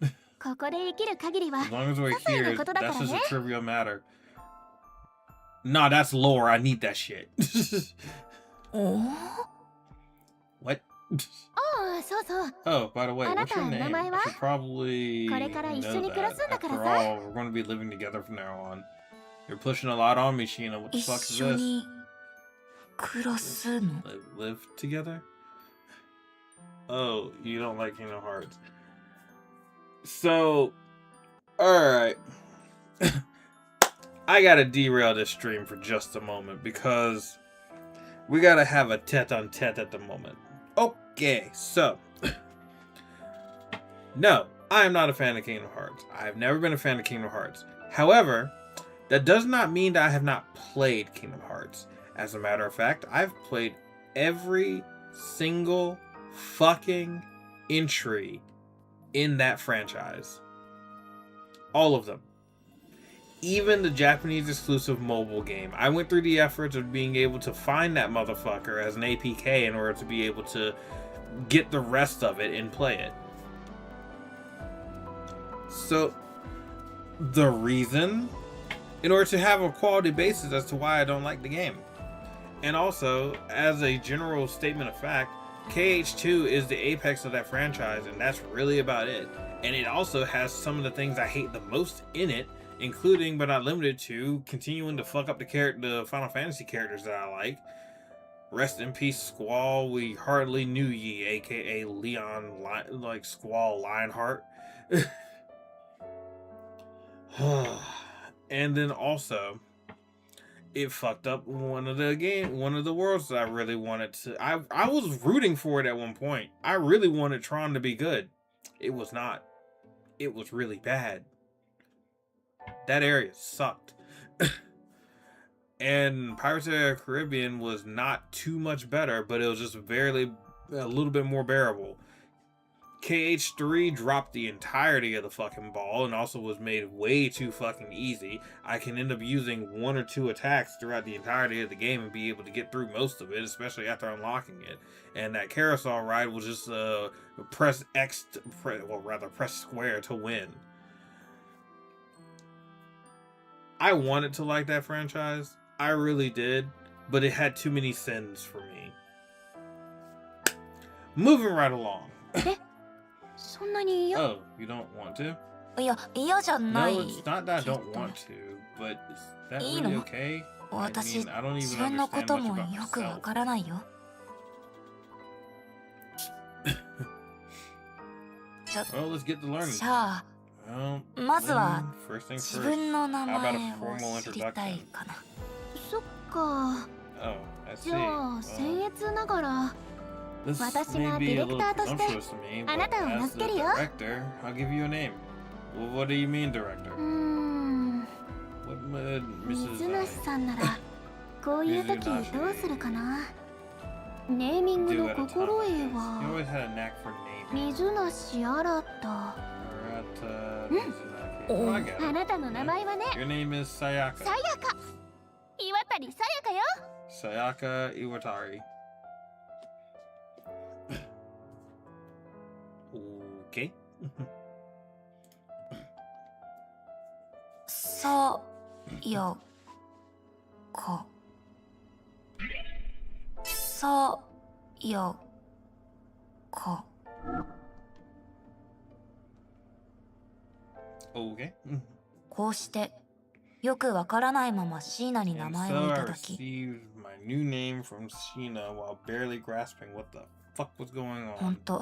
う。ここで生きる限りは As long as we're 些細な here, ことだから that's just ね a trivial matter. Nah, that's lore. I need that shit. お What? ああそうそう。 Oh, by the way, what's your name? あなた、名前は？ I should probably これから一緒に know 暮ら that. すんだから After さ。 all, we're going to be living together from now on. You're pushing a lot on me, Sheena. What the 一 fuck is 緒 this? に暮らすの Live together? Oh, you don't like Kingdom Hearts. So, alright. I gotta derail this stream for just a moment because we gotta have a tete-a-tete at the moment. Okay, so. No, I am not a fan of Kingdom Hearts. I've never been a fan of Kingdom Hearts. However, that does not mean that I have not played Kingdom Hearts. As a matter of fact, I've played every single fucking entry in that franchise. All of them. Even the Japanese exclusive mobile game. I went through the efforts of being able to find that motherfucker as an APK in order to be able to get the rest of it and play it. So, the reason in order to have a quality basis as to why I don't like the game. And also, as a general statement of fact, KH2 is the apex of that franchise, and that's really about it. And it also has some of the things I hate the most in it, including but not limited to continuing to fuck up the Final Fantasy characters that I like. Rest in peace, Squall. We hardly knew ye, aka Leon, like Squall Lionheart. And then also, it fucked up one of the worlds that I really wanted to. I was rooting for it at one point. I really wanted Tron to be good. It was not. It was really bad. That area sucked. And Pirates of the Caribbean was not too much better, but it was just barely a little bit more bearable. KH3 dropped the entirety of the fucking ball and also was made way too fucking easy. I can end up using 1 or 2 attacks throughout the entirety of the game and be able to get through most of it, especially after unlocking it. And that carousel ride was just press square to win. I wanted to like that franchise. I really did, but it had too many sins for me. Moving right along. そんなに嫌? Oh, you don't want to? いや、嫌じゃない。 No, it's not that I don't want to, but is that really okay? 私、 I don't 自 even 分の understand こと much も about よくわ myself. からないよ。Well, let's get to learning. じゃあ、 Well, まずは first things 自 first. 分の名 How 前 about a formal を知りたい introduction? かな。そっか。 Oh, I see. じゃあ、僭越ながら、 This 私 may が be ディ a レク little ターとして presumptuous to me, あ but なたを名 as 付 the けるよ。 director, I'll give you a name. Well, what do you mean, director? う What would 水 Mrs. 梨さんなら、こういう時どうするかな。ネーミング do の at a time 心 like 得 this? You は、 always had a knack for naming. 水梨新た。 Oh, I get あ it. なたの名前はね、 Your name is Sayaka. さやか。岩谷さやかよ。 Sayaka Iwatari. Okay. さやか。さやか。 Okay. こうしてよくわからないまま椎名に名 And 前を so い I ただき、 received my new name from Sheena while barely grasping what the fuck was going ほん on. と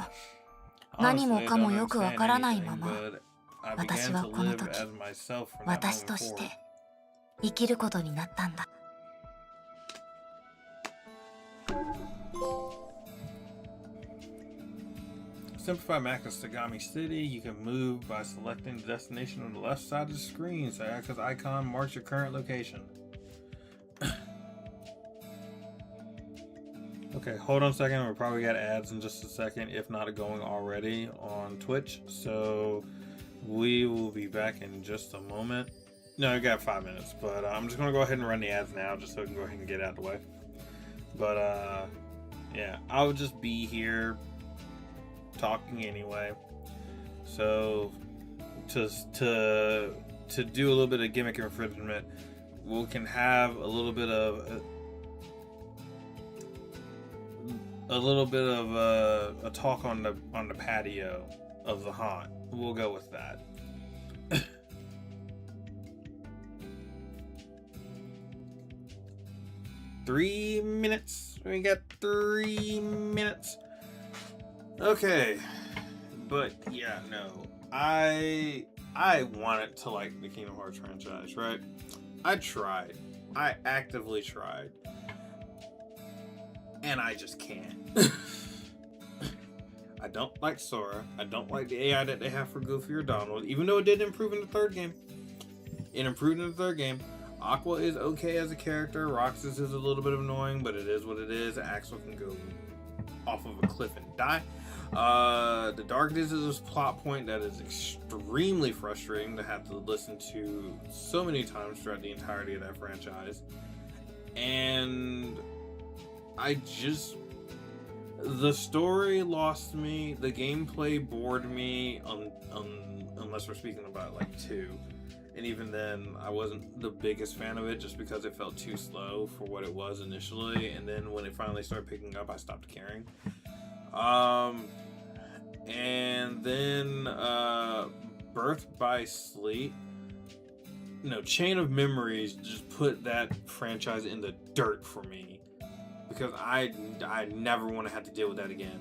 Honestly, 何も I かも don't よくわ understand からない anything, まま、 but I 私 began は to この live 時 as myself from that 私 moment として forward. 生きることになったんだ。 Simplify map is Sagami City. You can move by selecting the destination on the left side of the screen. Sayaka's icon marks your current location. Okay, hold on a second. We'll probably got ads in just a second, if not going already on Twitch. So we will be back in just a moment. No, we got 5 minutes, but I'm just gonna go ahead and run the ads now, just so we can go ahead and get it out of the way. But yeah, I'll just be here talking anyway. So to do a little bit of gimmick infringement, we can have a little bit of a talk on the patio of the haunt. We'll go with that. Three minutes. We got 3 minutes. Okay, but yeah, no, I wanted to like the Kingdom Hearts franchise, right? I tried. I actively tried. And I just can't. I don't like Sora. I don't like the AI that they have for Goofy or Donald, even though it did improve in the third game. It improved in the third game. Aqua is okay as a character. Roxas is a little bit annoying, but it is what it is. Axel can go off of a cliff and die. The Darkness is a plot point that is extremely frustrating to have to listen to so many times throughout the entirety of that franchise. And the story lost me, the gameplay bored me, unless we're speaking about like 2. And even then, I wasn't the biggest fan of it just because it felt too slow for what it was initially. And then when it finally started picking up, I stopped caring. And then Birth by Sleep. No, Chain of Memories just put that franchise in the dirt for me. Because I never want to have to deal with that again.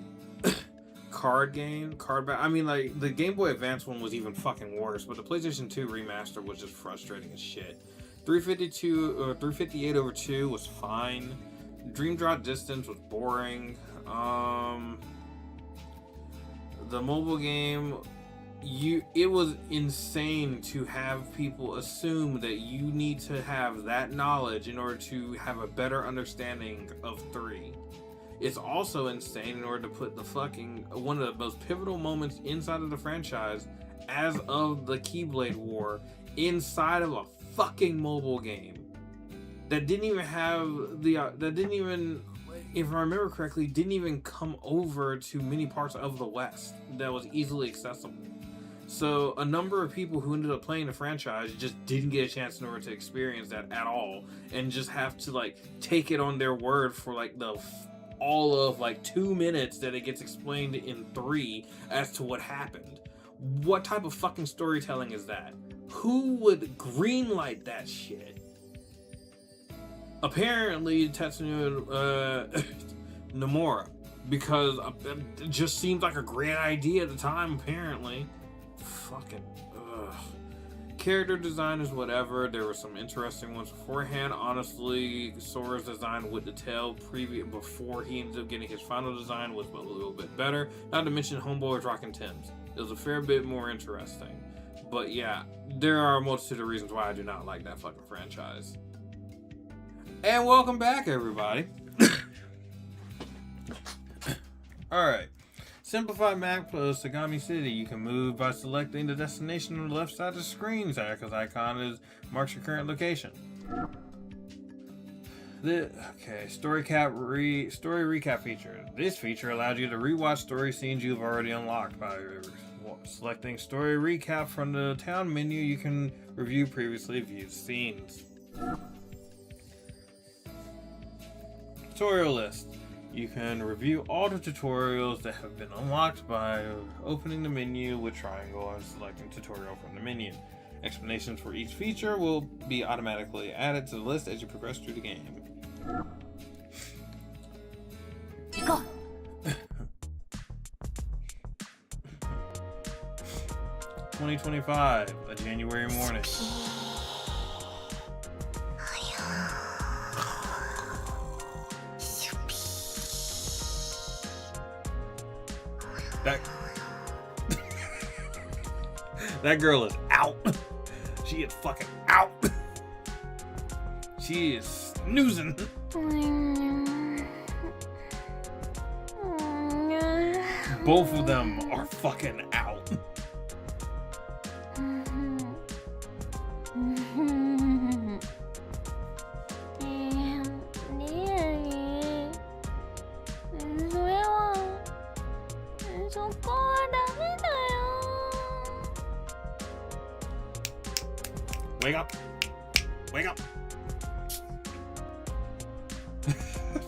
I mean, like, the Game Boy Advance one was even fucking worse, but the PlayStation 2 remaster was just frustrating as shit. 358 over 2 was fine. Dream Drop Distance was boring. The mobile game, it was insane to have people assume that you need to have that knowledge in order to have a better understanding of 3. It's also insane in order to put the fucking one of the most pivotal moments inside of the franchise, as of the Keyblade War, inside of a fucking mobile game that didn't even have if I remember correctly, didn't even come over to many parts of the West that was easily accessible. So a number of people who ended up playing the franchise just didn't get a chance in order to experience that at all, and just have to like take it on their word for like all of like 2 minutes that it gets explained in 3 as to what happened. What type of fucking storytelling is that? Who would greenlight that shit? Apparently Tetsuya Nomura, because it just seemed like a great idea at the time. Apparently, fucking ugh. Character design is whatever. There were some interesting ones beforehand. Honestly, Sora's design with the tail before he ended up getting his final design was a little bit better. Not to mention Homeboy was rocking Tims. It was a fair bit more interesting. But yeah, there are a multitude of reasons why I do not like that fucking franchise. And welcome back, everybody. Alright. Simplified map of Sagami City. You can move by selecting the destination on the left side of the screen. Zaka's icon marks your current location. Story recap feature. This feature allows you to rewatch story scenes you've already unlocked by selecting story recap from the town menu. You can review previously viewed scenes. Tutorial list. You can review all the tutorials that have been unlocked by opening the menu with triangle and selecting tutorial from the menu. Explanations for each feature will be automatically added to the list as you progress through the game. Go. 2025, a January morning. That girl is out. She is fucking out. She is snoozing. Both of them are fucking out. Wake up. Wake up.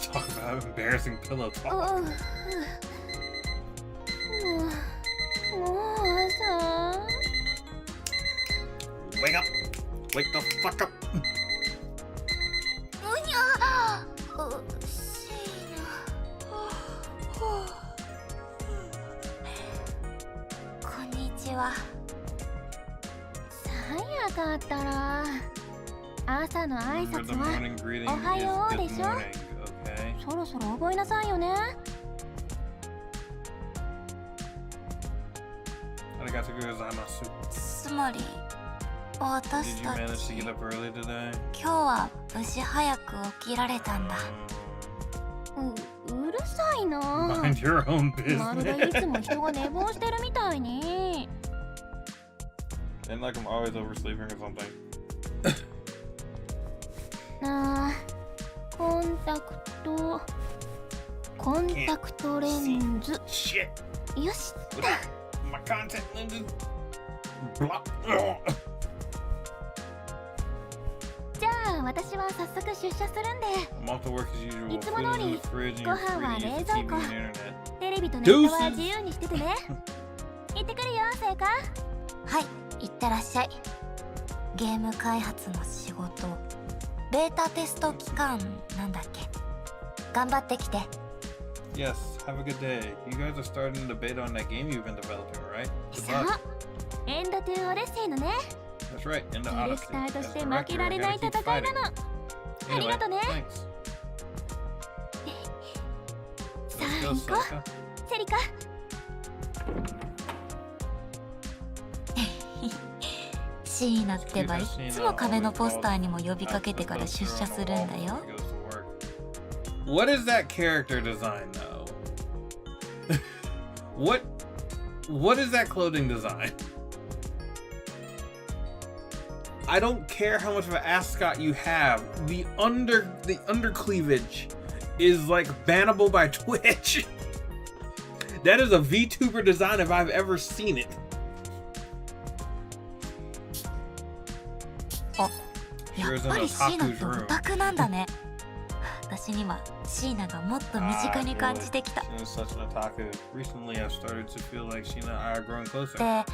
Talk about embarrassing pillow talk. Wake up. Wake the fuck up. こんにちは。早かったら朝の挨 Remember 拶 the は morning greeting おはよう is で good しょ morning, okay? そろそろ覚えなさいよね Arigatou gozaimasu. つまり、私 Did you た manage to ち get up early today? 今日は無事早く起きられたんだ。うるさいな Mind your own まる business. でいつも人が寝坊してるみたいに And like I'm always oversleeping or something. なあコンタクトレンズ Shit. よし My contact lenses. Blah. Ugh. あ私は早速出社するんで、 I'm off to work as usual. いつも通り Food is in the fridge and ご you're 飯は free to 冷 use the 蔵 TV 庫、 and internet. テレビとネットは Deuces 自由にしててね。行ってくるよ、さやか。はいいってらっしゃい。ゲーム開発の仕事ベータテスト期間なんだっけ。頑張ってきて。 Yes, have a good day. You guys are starting the beta on that game you've been developing, right? そ Good う luck. エンドトゥオデッセイのね、 That's right, in the キルスタ Odyssey. ーと As して director, 負けら I れない gotta 戦 keep いな fighting. の。あり Anyway, がとね。 thanks. さあ Let's 行 go, こ Sokka. う、セリカ。シーナってばいっつも壁のポスターにも呼びかけてから出社するんだよ。 What is that character design though? What is that clothing design? I don't care how much of an ascot you have. The under cleavage is like bannable by Twitch. That is a VTuber design if I've ever seen it. あ、や Sure っ is ぱ in りシーナっ Otaku's てオ room. タクなんだね。私にはシーナがもっと身近に感じてきた。 Shina's such an otaku. Recently, I've started to feel like Shina and I are growing closer. で、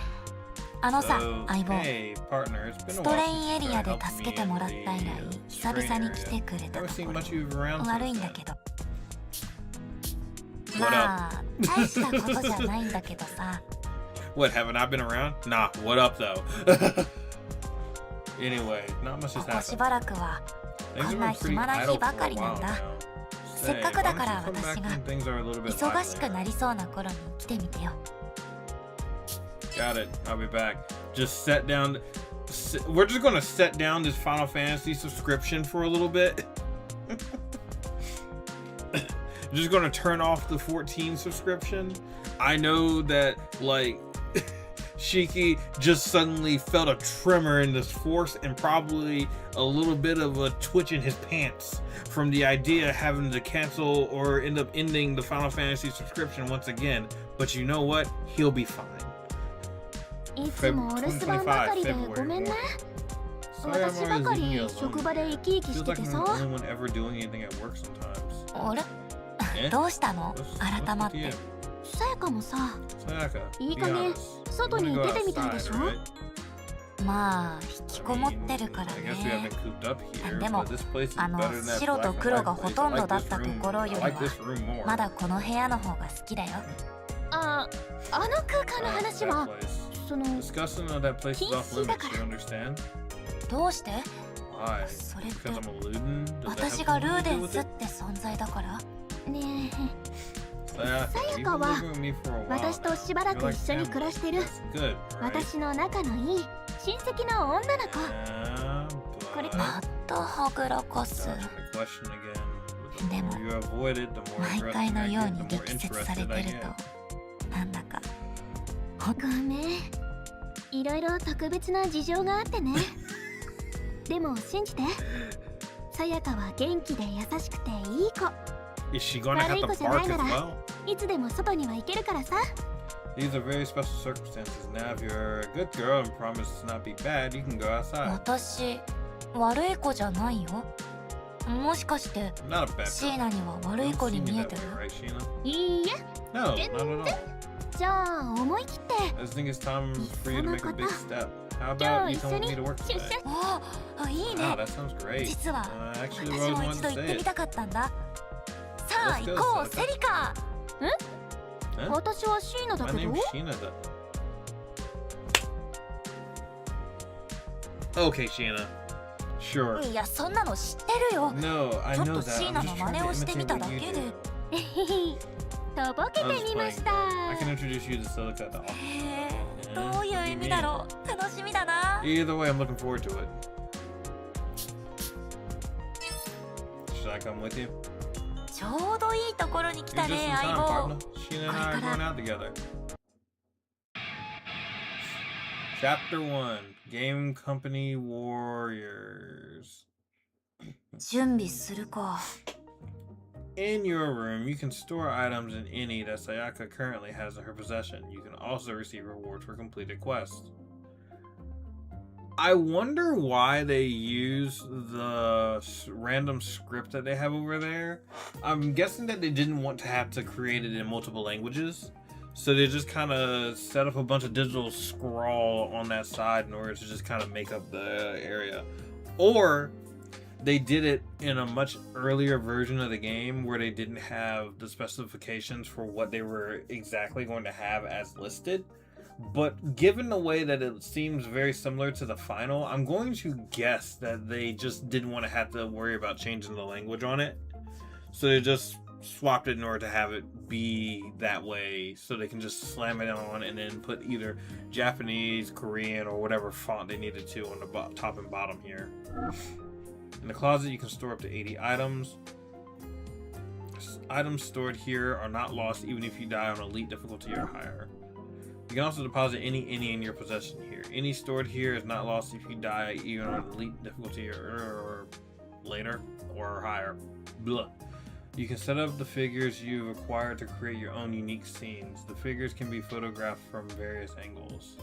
あのさ、 So, 相棒、 hey, partner, it's been ス a ト while レイン since エ you リア tried で helping 助 me けてもらっ in た以 the 来、久 spring 々に来て area. くれた Never と seen こ much of you around ろ。 since 悪いんだ then. けど。 What まあ、大したことじゃないんだけどさ。 What, haven't I been around? Nah, what up though? Anyway, not much こ has こし happened. ばらくは Things こ have んな been pretty 暇な idle 日ば for か a りなん while だ。 now. せっ Say, かく why だ don't か you ら come 私 back が when things are a little bit 忙しくな livelier? りそうな頃に来てみてよ。 Got it. I'll be back. Just set down. We're just gonna set down this Final Fantasy subscription for a little bit. Just gonna turn off the 14 subscription. I know that like Shiki just suddenly felt a tremor in this force and probably a little bit of a twitch in his pants from the idea of having to cancel or end up ending the Final Fantasy subscription once again. But you know what? He'll be fine. いつもお留守番ばかりでごめんね。 Sorry, I'm 私ば always か leaving you り alone 職場で生き生き Feels して like て I'm さ。 the only one ever doing anything at work sometimes. あれ Eh? どうしたの What's 改ま with って。 you? さやかもさ、 Sayaka, いい be 加減 honest. 外 You に wanna 出 go てみたいで outside, しょ。 right? まあ、引きこもってるから I guess we haven't ね。 cooped up here, でも、 but this place is あの、 better than that 白 black と and 黒 white がほ place. と I んど like だっ this たと room. ころよ I り like は、 this room more. まだこの部屋の方が好きだよ。あの空間の I like 話 that は、 place. その、 Discussing of that place is off Kinky limits, だから。 you understand? どうして Why? それって Because I'm a Luden? Does that have 私がル something ー to デ do ン with スっ it? て存在だから。ねえ、 Sayaka, you've been は living with me for a while 私と now. しばら You're く like 一緒に family. 暮らしてる That's good, right? 私の仲のいい親戚の女の子。 Yeah, これ but- またはぐらかす。 Dodging the question again. The で more も you avoid it, the more 毎 interesting 回の I よう get, に the more 力説され interested I てる get. と、なんだか。ごめん、いろいろ特別な事情があってね。でも信じて、さやかは元気で優しくていい子。 Is she gonna have to 悪い子じゃない bark な as ら well? いつでも外には行けるからさ。 These are very special circumstances. Now, if you're a good girl and promise to not be bad, you can go outside. 私、悪い子じゃないよ。もしかして、 Not a bad シー girl. ナには悪 You い don't 子 see に me 見え that てる way, right, Sheena? いいえ、 No, Didn't not at all. じゃあ思い切って I just think it's time for you to make a big step. How 今 about 日 you 一 come 緒 with に me to work 出 today? 社。あ、いい Wow, ね。 that sounds great. 実は Actually, 私 I've も always 一 wanted 度 to 行っ say てみ it. たかったんだ。さあ Let's 行 go, こう、 Sayaka. セリカ。 Huh? 私はシーナだ My けど name's。Sheena. Okay, Sheena. Sure. いや、そんなの知ってるよ。 No, I ちょっ know と that. シー I'm ナ just の trying 真似 to をしてみ imitate ただ what you け do. で。とぼけてみました。 I can introduce you to Silica at the office. へえ、どういう意味だろう。楽しみだな。 Either way, I'm looking forward to it. Should I come with you? ちょうどいいところに来 You're た just ね、 in 相 time, 棒。 partner. Sheena and I are going out together. Chapter 1 Game Company Warriors. 準備するか。In your room, you can store items in any that Sayaka currently has in her possession. You can also receive rewards for completed quests. I wonder why they use the random script that they have over there. I'm guessing that they didn't want to have to create it in multiple languages. So they just kind of set up a bunch of digital scrawl on that side in order to just kind of make up the area. Or they did it in a much earlier version of the game where they didn't have the specifications for what they were exactly going to have as listed. But given the way that it seems very similar to the final, I'm going to guess that they just didn't want to have to worry about changing the language on it. So they just swapped it in order to have it be that way, so they can just slam it on and then put either Japanese, Korean, or whatever font they needed to on the top and bottom here. In the closet, you can store up to 80 items. Items stored here are not lost even if you die on elite difficulty or higher. You can also deposit any in your possession here. Any stored here is not lost if you die even on elite difficulty or later or higher. Blah. You can set up the figures you've acquired to create your own unique scenes. The figures can be photographed from various angles.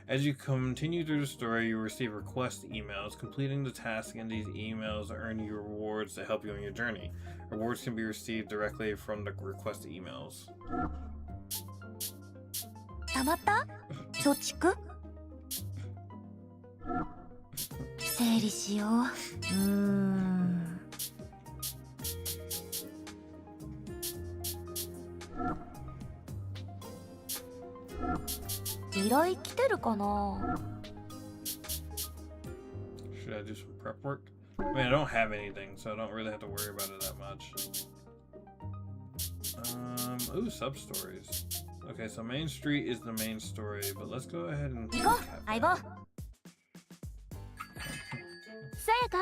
As you continue through the story, you receive request emails. Completing the task in these emails earn you rewards to help you on your journey. Rewards can be received directly from the request emails. たまった貯蓄整理しよう。依頼来てるかな。 Should I do some prep work? I mean, I don't have anything, so I don't really have to worry about it that much. Ooh, sub-stories. Okay, so Main Street is the main story, but let's go ahead and... 行こう、相棒。さやか、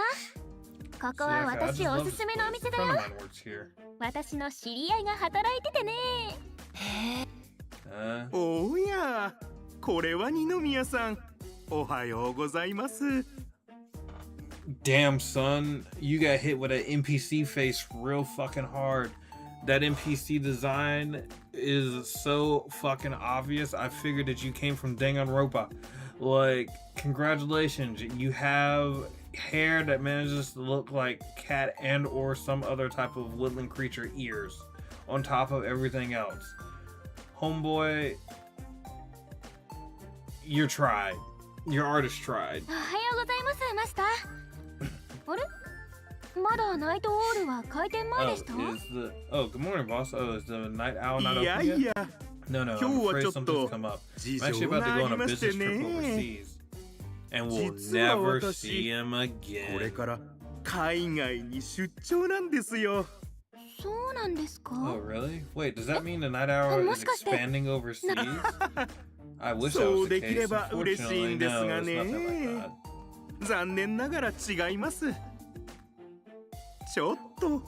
ここは私おすすめのお店だよ。私の知り合いが働いててね。おや、これは二宮さん。おはようございます。Damn, son, you got hit with an NPC face real fucking hard. That NPC design is so fucking obvious. I figured that you came from Danganronpa. Like, congratulations, you have hair that manages to look like cat and or some other type of woodland creature ears on top of everything else. Homeboy, you're tried. Your artist tried. おはようございます、マスター。あれ？まだナイトオールは開店前でした？ Oh, good morning, boss. Oh, is the night owl not open yet? No, I'm afraid something's come up. I'm actually about to go on a business trip overseas. And we'll never see him again. これから海外に出張なんですよ。そうなんですか？ Oh, really? Wait, does that mean the night owl is expanding overseas? I wish that was the case. Unfortunately, no, it's nothing like that. 残念ながら違います。ちょっと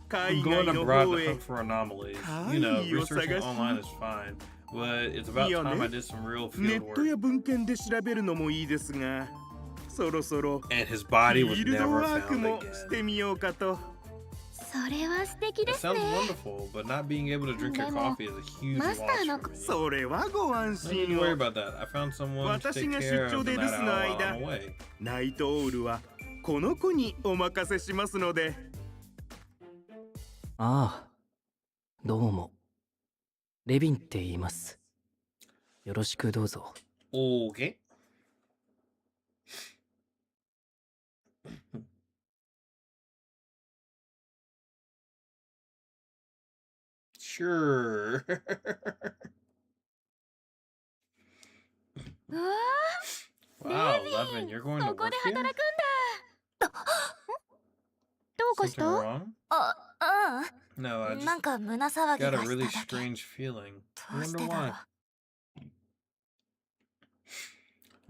I'm going abroad to hunt for anomalies. You know, researching online is fine, but it's about time I did some real field work. ネットや文献で調べるのもいいですが、そろそろ And his body フ was ィールド never ワーク found も again. してみようかと。それは素敵で That すね。 sounds wonderful, but not being able to drink your coffee is a huge loss for me. それはご安 Don't even 心 worry を。 about that. I found someone to 私 take が care 出 of 張 the で night 留守の owl 間 on the way. ナイトオールはこの子にお任せしますので。ああ、どうも。レビンって言います。よろしくどうぞ。Okay. Sure. うわ Wow, Levin, you're going ー、 to ここ work で here? 働くんだ。どうかし Something た？ wrong? あ、No, I なん just か胸騒ぎ got が a し really ただけ。 strange feeling. どう I し wonder てだろ why. う。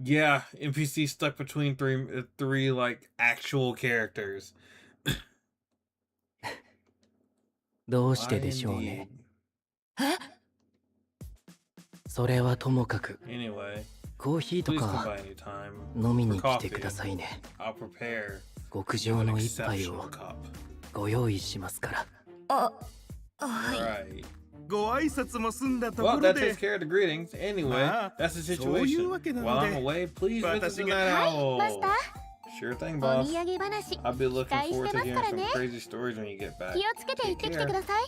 Yeah, NPC stuck between three like actual characters. どうして Why でしょうね。 indeed? それはともかく、 Anyway, コーヒーと please come か by anytime. 飲み For に来て coffee, くださいね。 I'll prepare 極 you 上 an の一杯 exceptional を cup. ご用意しますから。あ、はい。 Right. ご挨拶も済んだと Well, ころ that takes で care of the greetings. Anyway, Ah, that's the そういうわけ situation. な While の I'm で away, please visit the 私が night はい owl. マスター Sure thing, お boss. 土産話 I'll be 期 looking 待し forward て to ますから hearing ね some crazy stories when you get back. 気をつけて行ってきてください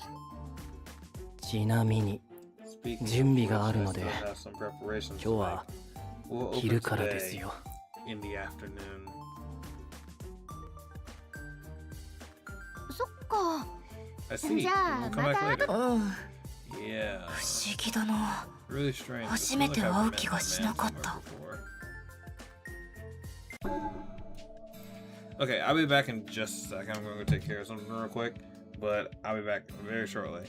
ちなみに Speaking of 準備があ which, る I ので still have some preparations 今 to 日は make. We'll open 昼からです today よ。 in the afternoon. そっか I see. じゃあ We'll come ま back た later. うん Yeah. 不思議だな Really strange. It 初 seems め like て I've 会う met 気 that が man しなかった somewhere before. Okay, I'll be back in just a second. I'm going to go take care of something real quick, but I'll be back very shortly.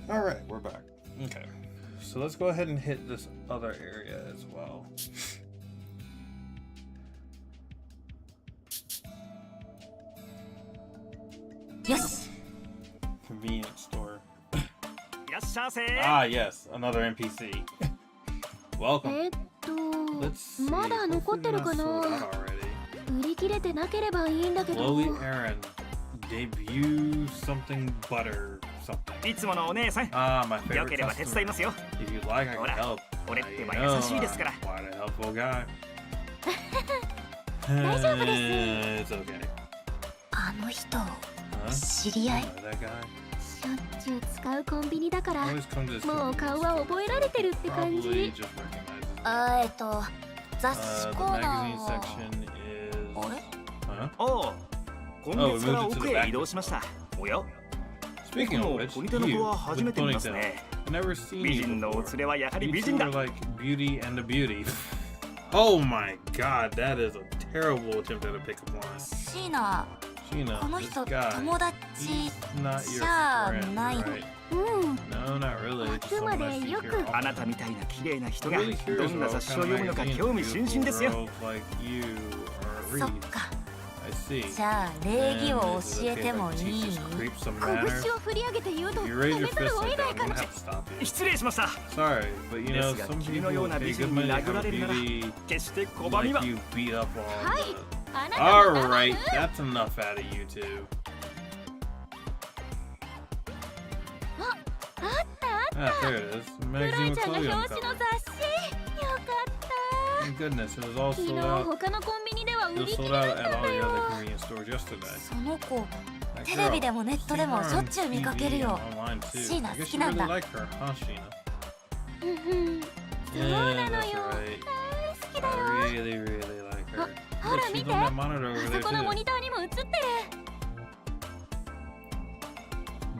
All right, we're back. Okay, so let's go ahead and hit this other area as well. Yes. Convenience store. いらっしゃいませ Ah, yes, another NPC. Welcome. ま Let's see. だ残ってるか Hopefully な not sold out already. 売り切れてなければいいんだけど Chloe Aaron. Debut something butter something. いつものお姉さん Ah, my よ favorite ければ手伝い customer. ますよ If you'd like, I can ほら help. 俺ってば You 優しいですから I'm quite a helpful guy. 大丈夫です It's okay. あの人 Huh? 知り合い You know that guy? しょっちゅう使うコンビニだから Always come to this もう convenience 顔は store. 覚えられてるって感 Probably じ just recognizes it. 雑誌 The コーナ magazine ーは section is. あれ Huh? おう今月から奥へ移動しましたおや Speaking of 僕も which, ポニテの you 子は初め with て見ます ponytail. ね I've never seen 美 you 人のお before. 連れはやはり You 美 two 人だ are like Beauty and a Beauty. Oh my god, that is a terrible attempt at a pickup line. 椎名 Sheena, この this 人 guy, 友達 he's not your じゃ friend, ない right? うん No, not really. Just あくま someone で I see よ here く often. あなたみたいな綺麗な人 I'm が really curious どんな about 雑誌 what を kind 読 of むのか magazines 興味津々ですよ beautiful girls like you are そっ read. か I see. じゃあ礼儀 And を is 教 it え okay て if も I い teach い this creep some 拳 manners? を振り上げて言うと If 止 you め raise your ざる fist を like 得な that, い I'm か gonna ら have to stop you. 失礼しました Sorry, but you で know, すが some 君 people のよう will な pay 美 good 人に money to 殴ら have れるなら beauty 決して拒み like は you beat up on. はい the- あなたも黙る Alright, that's enough out of you two. あったあ Ah, there it is. クロ Magazine イ with ちゃんが Chloe 表 on 紙 cover. の雑誌よかった Thank goodness, it was all 昨日 sold out. 他のコンビニでは It 売 was り切 sold れ out だっ at たん all だ the よ other convenience stores yesterday. その子 That テレビ girl, でもネットで seen も her しょ on っちゅう見かける TV よ and online too. シーナ I 好 guess き you なんだ really like her, huh, Sheena? うんうんそうな Yeah, の that's よ right. 大好きだ I よ really, really like her. ほら Look, 見 she's て on あ that monitor over そ there このモ too. ニターにも映ってる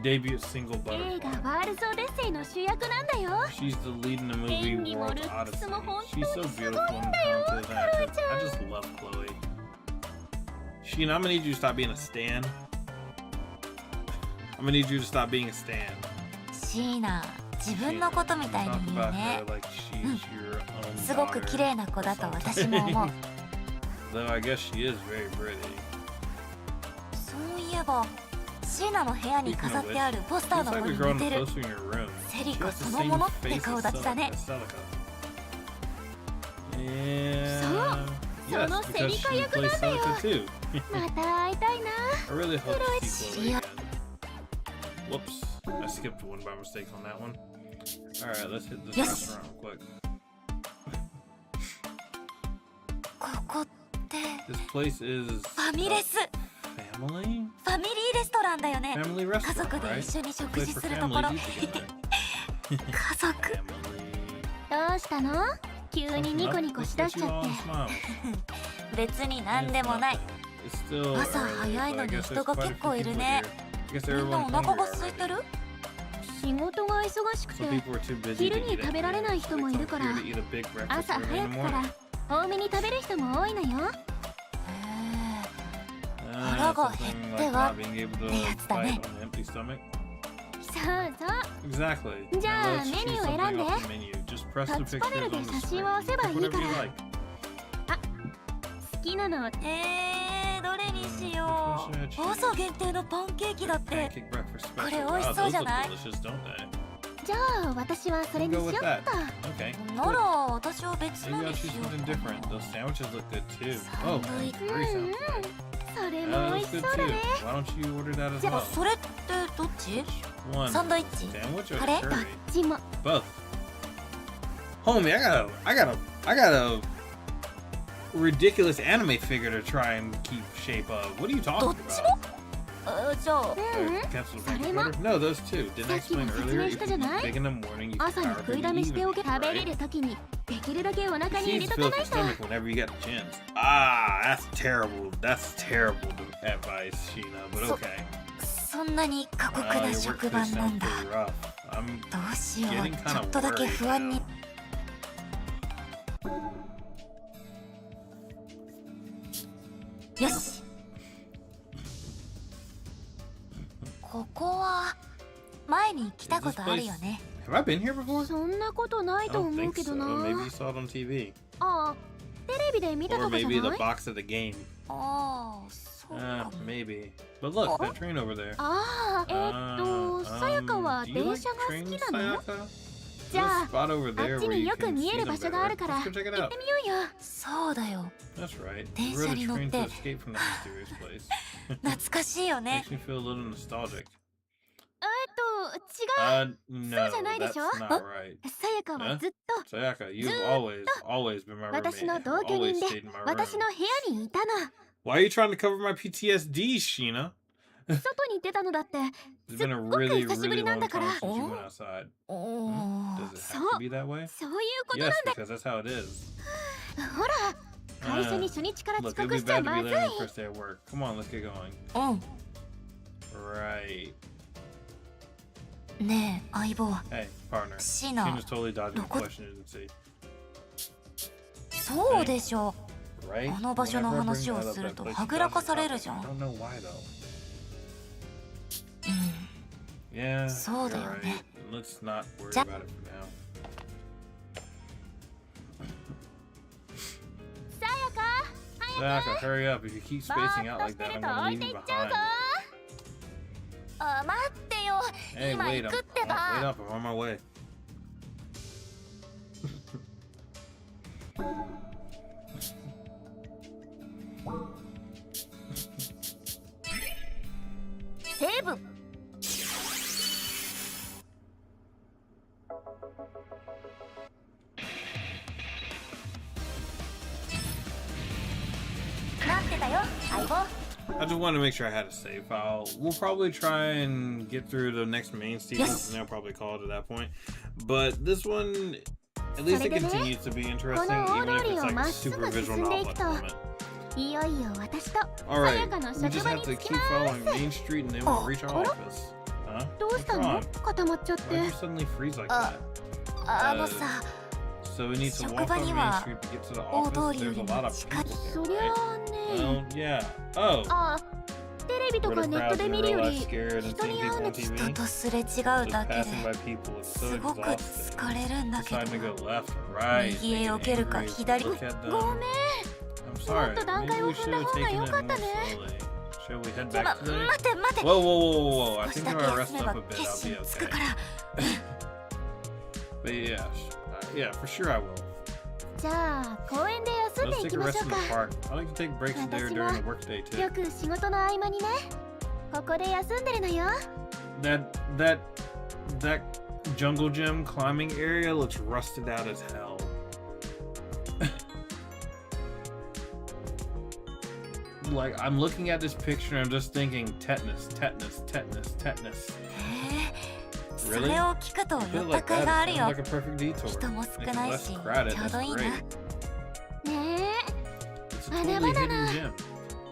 Debut single 映画 butterfly. ワールズ・オデッセイの主役なんだよ She's the lead in the movie 演技も World ルックス Odyssey. も本 She's 当 so にすごい beautiful ん and だよ talented ク and ロイ actress. ちゃ I ん just love Chloe. Sheena, I'm gonna need you to stop being a stan. I'm gonna need you to stop being a stan. シーナ、自分のことみたいに Talk 言う about ね her。like she's your own すごく daughter 綺麗な子だと or 私も思う。 Though I guess she is very pretty. そういえば、シーナの部屋に Speaking 飾 of ってある which, ポスター looks の like 子 a に girl 似 in て a る。 poster in your room. セリ She カ has the その same ものって face 顔 as 立ちだね。Celica. そう Yeah. そ Yes, の because セリカ she 役 plays なんだよ。 Celica too. また会いたいな。 I really hope to see Chloe Yeah. again. Whoops, I skipped one by mistake on that one. Alright, let's hit this Yes. restaurant real quick. ここって This place is ファミレス、 family? ファミリーレストランだよね。 Family 家 restaurant, 族で right? 一緒に食 Place 事 for するとこ family ろ。 to eat together. 家族。 Family. どうしたの？急にニコニコしだしちゃって What's got you all smiles? 別に何でもない。 It's still 朝 early, 早い but の I に guess 人 there's が quite a 結 few 構いる people ね。 here. I guess みんな everyone's お腹 hungry が空い already. てる？仕事が忙しく Some て people are too busy to 昼 eat に at 食べられない noon, 人 so も they いる come から here to eat a big breakfast 朝 early in 早 the くから morning. 多めに食べる人も多いのよ。へ腹 Ah, が something 減っ like ては not being able to ってやつだ fight ね。 on an empty stomach. そうそう。 Exactly. じゃあ Now let's メニュ choose ーを選ん something で。 off the menu. Just press タ the ッチパネル pictures で on the 写 screen. 真を押せば Pick いい whatever か you ら。 like. 好きなの。どれにしよう。朝限定のパンケーキだって。 Pancake breakfast これ special. 美味し Wow, そう those じゃ look ない？ delicious, don't they? じゃあ私はそれ We'll に go しよ with っ that. と。 Okay. なら私は別 Maybe の I'll にし choose よう something か different. な。 Those sandwiches look good too. Sounds Oh, like- curry sounds good. それ That も美 looks 味し good そうだ too. ね。 Why don't you order that as じゃあ well? それってどっち？ One サンドイッチ？ sandwich or カレー？ curry? どっちも。 Both. Homie, I got a ridiculous anime figure to try and keep shape of. What are you どっ talking ち about? も？じゃあ Cancel the Sorry, pancake Ma. order? No, those two. Didn't I さっきも explain 説 earlier? 明 If した you じゃ eat ない？ big in the morning, you can 朝に power 食い through だ the めしてお evening, け。食べれ right? る時にできるだけお腹に入 Please れとか fill な your いと。 stomach whenever you get the chance. Ah, that's terrible. That's terrible advice, Sheena, but So- okay. そんなに過酷 Wow, な your 職 workplace 場な sounds んだ。 pretty rough. I'm どうしよう。 getting ち kind ょっ of とだけ worried 不安に now.。よし。ここは前に来たことあるよね。 Have I been here before? そんなことない I と don't 思う think け so. どな。 Maybe you saw it on TV. ああ、テレビで見た Or とかじゃ maybe な the い？ box of the game. ああ、そうかも。 Maybe. But look, that train over there. ああ、さやかは do you 電 like 車が好 trains, きなの？ Sayaka? じゃ There's あ a spot over あ there っち where に you よく can 見え see る them 場所があ better. るから Let's go check it 行っ out. てみようよ。そうだよ。 That's right. 電 We 車 rode に a 乗っ train て to escape from that mysterious place. 懐かしいよね。 Makes me feel a little nostalgic. 違う。 No, そうじゃないで that's しょ？ not right. さやかはずっと Sayaka, you've always been my 私の roommate. 同居 Always 人 stayed で in my 私 room. の部屋にいたの。 Why are you trying to cover my PTSD, Sheena? 外に出たのだって It's すっ been a ごく really, 久しぶり really なん long だから。 time since you went outside. お Does ー。 it have to be that way? そういうことな Yes, んだ。 because that's how it is. ほら、会社に初日から遅 Look, it'd 刻 be しちゃ bad to ま be ずい。 late on the first day at work. Come on, let's get going. うん。 Right. ねえ、相棒。 Hey, partner. シ She ナ just totally dodged the Look- question and see. そうでしょ。 Right? あの場所の Whenever I bring 話を that up, する that と place はぐらかされる doesn't じゃ stop. ん。 I don't know why though. うん。 Yeah, そうだ you're よ right. ね。 Let's not worry じゃ about it for now. さやか、 Zaka, hurry up. If you keep ぼー spacing out っと like して that, る I'm と gonna 置い leave てい you っちゃう behind. ぞ。あ、待ってよ。 Hey, 今 wait, 行くって wait ば。 up. I'm on my way. セーブ。待ってたよ、相棒。 I just wanted to make sure I had a save file. We'll probably try and get through the next main sequence, Yes. and they'll probably call it at that point. But this one, at least it それでね、 continues to be interesting, この even 大 if 通り it's を like ま a っすぐ super 進 visual んでい novel く at と the moment. いよいよ私と All さや right, かの we 職 just 場 have に to 着き keep ま following す。 Main Street, and then we'll reach our Oh, office. Huh? どうした What's の？ wrong? 固まっちゃっ Why て did you。suddenly freeze like あ that? あのさ、 So we need to 職 walk 場 on に Main は Street to get to the 大 office. 通りよ There's り a も lot of 近い。 people そ here, りゃ right? あね。 Well, yeah. Oh, あ、テレビと What か if ネット crowds で in 見る real よ life り scared and 人 seeing に people 会う on の TV? 人とすれ違う Just だけで passing by people is す so ごく exhausting. 疲れるんだけど Deciding to go left or right. 右へ making 避けるか angry. 左 Look at them. ごめん I'm sorry. もっと段 Maybe 階を we 踏ん should だ have 方が taken 良 it かった more ね slowly. Shall we head ちょ back today? 待て待て Whoa, whoa, whoa, whoa, whoa. I 少し think だ if け I 休 rest め up ば a bit, 決 I'll 心 be つく okay. から But yeah, for sure I will. じゃあ公園で休ん Let's でい take き a ま rest しょう in か the park. I like to take breaks there 私 during も the workday too. よく仕事の合間にねここで休んでるのよ That jungle gym climbing area looks rusted out as hell. Like I'm looking at this picture and I'm just thinking tetanus. へえそ Really? れを聞くと I 寄 feel った like 甲斐 that がある sounds よ like a perfect detour. 人も少 Make it ない less し crowded. ちょうど That's いいな great. ね It's a まだ totally まだ hidden な gym.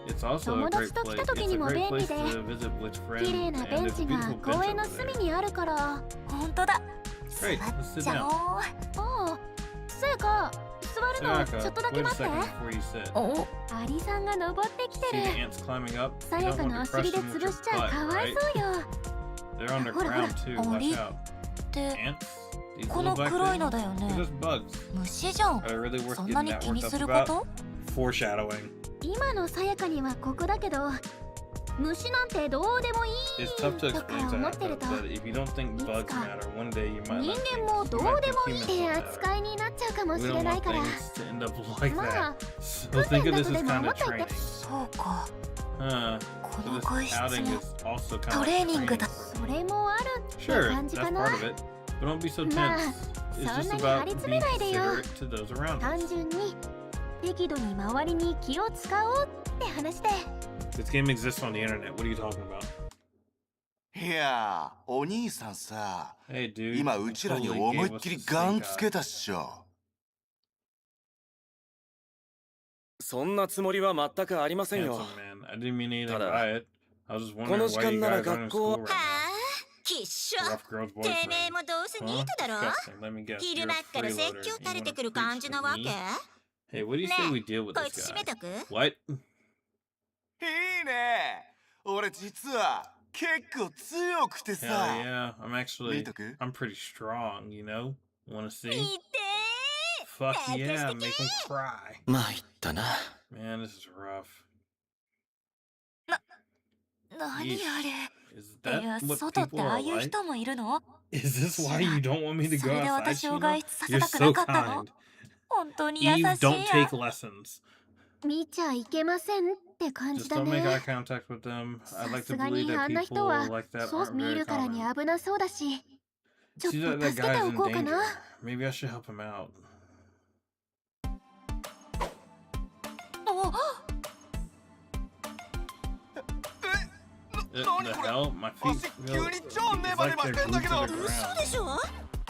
It's also a 友 great 達と place. 来た時 It's に a も great 便 place 利で to visit with 綺 friends. 麗な And ベン there's a チが beautiful 公 bench 園の over 隅 there. にあるからほんとだ Great, 座 let's っ sit ちゃ down. おうああせやか座るのちょ Sayaka, っとだけ wait a 待って second before you sit. おアリさんが登ってきて See る the ants climbing up? さ You や don't か want の to お crush 尻で them with 潰 your しちゃ butt, かわい right? そうよ They're ほら underground too. ア Watch リ out. って Ants? These こ little の black 黒いの things? だよ They're ね just bugs. 虫じゃん Are they really worth そんな getting に that 気に worked す up るこ about? と Foreshadowing. 今のさやかにはここだけど虫なんてどうでもいい It's tough to とか explain to 思ってる Aka と that if you don't think bugs matter, one day you might 人 not 間も think, ど you う might で think もいい humans って don't matter. 扱いになっちゃうかも We し don't れない want から things to end up like ま that. あ So think of this as kind of 訓練だとでも思っといて training. そうか Huh. こ So の this 外出 outing も is also kind ト of レー like ニング training. だそれもあるって Sure, 感じ that's かな part of it. But don't be so まあ tense. It's そん just なに about 張り詰め being ないでよ considerate to those around 単 us. 純に適度に周りに気を使おうって話で This game exists on the internet. What are you talking about? いやー、お兄さんさ、 Hey, dude. 今 you うちらに totally 思い gave っ us きり the ガン stink つ eye. けたっしょ。そんなつもりは全くありません Handsome よ。 man. I didn't mean anything ただ、 by it. I was just こ wondering の時 why you 間なら guys aren't in 学校 school right はあきっし now. ょ Rough girl's て boyfriend. めえもどうせニ Huh? ートだろ Disgusting. Let me guess. 昼 You're 間 a っから説 freeloader. 教 You 垂れ wanna てくる preach 感じ to なわけ me? Hey, what do you ね say え we deal with こい this つ閉 guy? めとく What? いいね。俺実は結構強くて Hell さ。 yeah. I'm actually, 見とく？ I'm pretty strong, you know? Wanna 見 see? て Fuck ー yeah, 隠 make し him とけ cry. 参ったな。Man, this is rough. 何 Yeesh. あれ Is いや that what 外って people あ are あいう like? 人もいるの Is this why you don't want me to そ go れで outside, 私を Sheena? 外出させ You're たくな so かったの kind. 本当に優しい Eve, や don't take lessons. 見ちゃいけませんって感じ Just だ don't make eye ね contact with them. I'd さ like す to が believe に that あんな people 人は like that そう aren't 見 very るからに common. 危なそうだしちょっ See と that 助けて guy's お in こうか danger. な Maybe I should help him out. お The 何これ？ hell? My feet 足 feel 急に超 it's ネバネ like バ they're してんだ glued け to ど。 the 嘘 ground. でしょ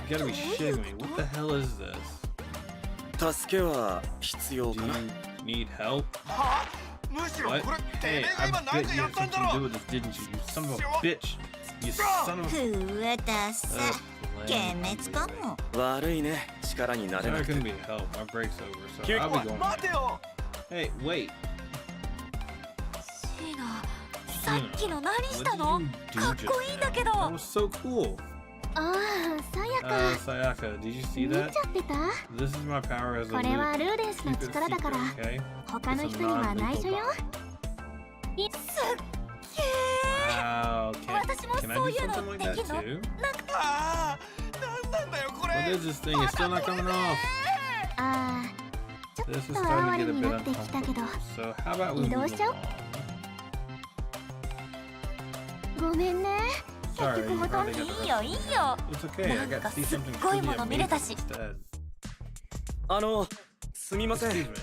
You gotta be shitting me. What the hell is this? 助けは必要 Do かな。 you need help? は？むしろ What? これてめ Hey, えが I 今なん bet か you や had ったんだ something to do ろ。 with this, didn't you? You son of a bitch. You son of a... ふわたさ Ugh, 幻 lame. 滅かも悪いね。力になれ Sorry な I くて couldn't be of help. My break's over, so 急 I'll お be い going. 待てよ。 Hey, wait. シーナさっきの何し What た did の you か do っ just こいいんだけど now? That was so cool. ああさやか Sayaka, did you see 見ちゃ that? ってた This is my power as a これは loot. ルーデンスの Keep it 力だから secret, okay? 他の It's 人 a には内 non-lethal 緒よ bomb. すっげ Wow, can 私も I そう do いうの something like で that きんの too? ああ、なんだよこ What れ。 is this thing? It's still not coming off. ああちょ This っ is と starting 哀 to れ get a に bit なってきたけど uncomfortable. So how about we 移動 move しちゃおう along? ごめんね Sorry, 結局 you ほとん probably ど got い the いよ rest. いいよ It's okay. I なん got か to see すっ something ごい truly もの見れ amazing たし instead. すみませ Excuse ん。 me.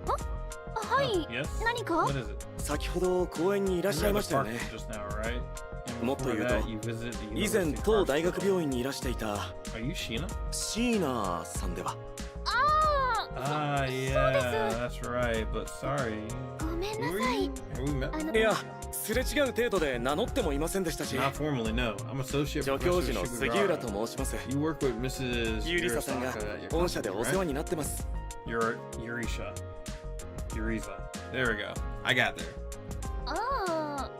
は Oh, い yes? 何か What is it? 先ほど公園にいらっ You しゃ were い at ま the したよ park ね。 just now, right? And もっと before 言うと that, you visited the 以前 University 当 Park 大学 Hospital. 病院にいらしていた Are you Sheena? シーナさんでは。Ah, yeah, that's right. But sorry. ごめん Who な are さい you? Have we met? あのいや、すれ違う程度で名乗ってもいませんでしたし。 Not formally, no. I'm associate 助教 professor 授の杉浦と Shigurara. 申します。 You work with Mrs. ユリサさんが Yurisaka at your 御社で company, お世 right? 話になってます。 Yurisha. There we go. I got there. ああ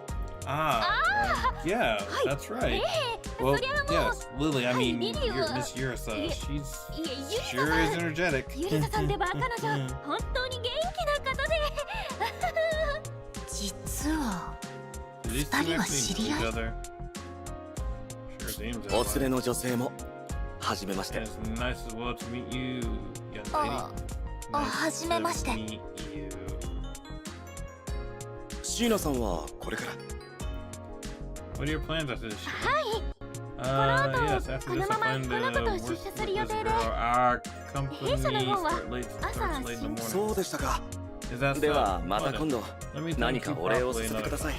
Yeah, that's right. Well, yes, Lily, I mean, Miss Yurisa, she's sure is energetic. ゆりささんってば彼女本当に元気な方で実は Do these two 二人は actually 知 know り合 each い other? Sure seems that お連れ way. の女性もはじめまして And it's nice as well to meet you, young lady. あ、 Nice はじめまして to meet you. 椎名さんはこれから What are your plans after this? はいこの後 Yes, after こ this の I まま plan この子 to と work 出 with 社する this 予定で girl. Our company 弊社の方は starts late in the そ morning. うでしたか Is that で so? はまた今度 Let me 何 thank か you お礼を properly させて another ください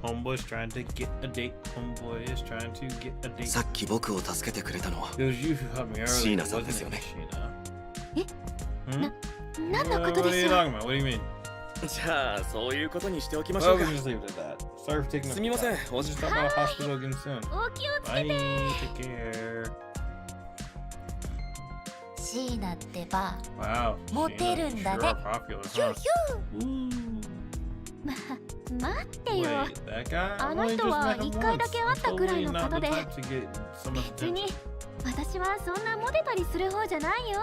Homeboy's trying to get a date. Homeboy is trying to get a date. さっき僕を助けてくれたのは It was you who helped me earlier, 椎名さんです wasn't よ it, ね Sheena? Hmm? 何のこと What で are you す talking about? What do you mean? じゃあそういうことにしておきましょ Well, う we か can just leave it at that. Sorry for taking up すみません your time. お We'll じ just talk about hospital again soon. お気をつけ Bye. て Take care. シーナってば Wow. モテるんだね Sure are popular, ヒュ huh? ーヒュ Ooh. ー待ってよ Wait, that guy? あ I've の only 人 just は met him 一回だけ会 once. ったくらい Totally の not 方 the で type to get someone's 別に attention. 私はそんなモテたりする方じゃないよ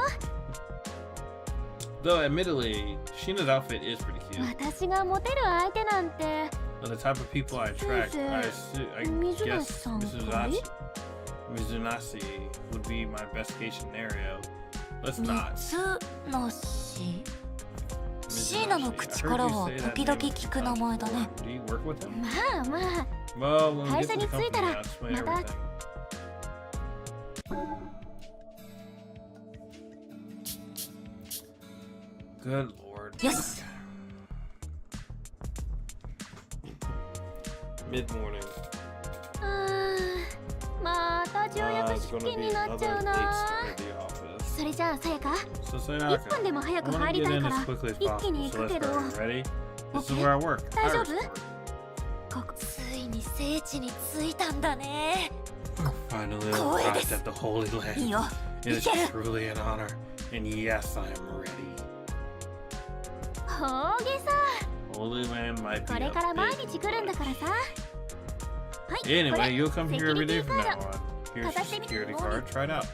Though, admittedly, Sheena's outfit is pretty cute. 私がモテる相手なんて But the type of people I attract, I guess Mizunashi-san, Mizunasi would be my best case scenario. Let's み not. つのし Mizunasi. シーナの口からは I heard you say that 時々 name 聞く名前だね Do you work with him? まあまあ Well, when we 会 get 社 to に the 着いた company, ら I'll explain また everything. Good lord. よし Mid-morning. また重 It's 役出 gonna 勤 be になっちゃ another う late な start of the office. それじゃあさやか So 1 Sayaka, 分でも早 I く want 入 to り get たい in から as quickly as 一気 possible. に So 行く let's けど start. Ready? This is Okay. where I work. 大丈 Iris 夫 work. ここついに聖地に着いたんだね Finally Go arrived ahead. at the Holy いい Land. よ It is 行ける truly an honor. And yes, I am ready. 大げさ Holy Land might こ be れ a から毎 bit 日来るんだ much. からさはいこ Anyway, れ you'll come here every day from now Security on. Here's your Kataste mi- security card. Try it out.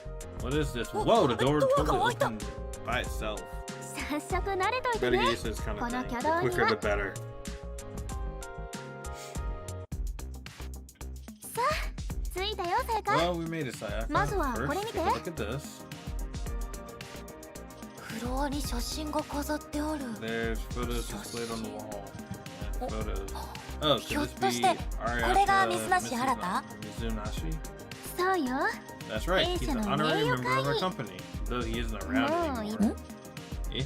What is this? Oh, Whoa, the door door totally ga opened by itself. 早速慣れといて Better ね get used to this kind of この thing. 挙 The 動に quicker は the better. 着いたよさやか Well, we made it, Sayaka. まずは First, これ見て take a look at this. フロアに写真が飾ってある There's photos displayed on the wall. And photos. Oh, could this ひょっとして be our これが水無し新 Mizunashi? そうよ That's right. He's 弊社 an の honorary 名誉 member 会 of our 議 company, though he isn't around もうい anymore. Eh?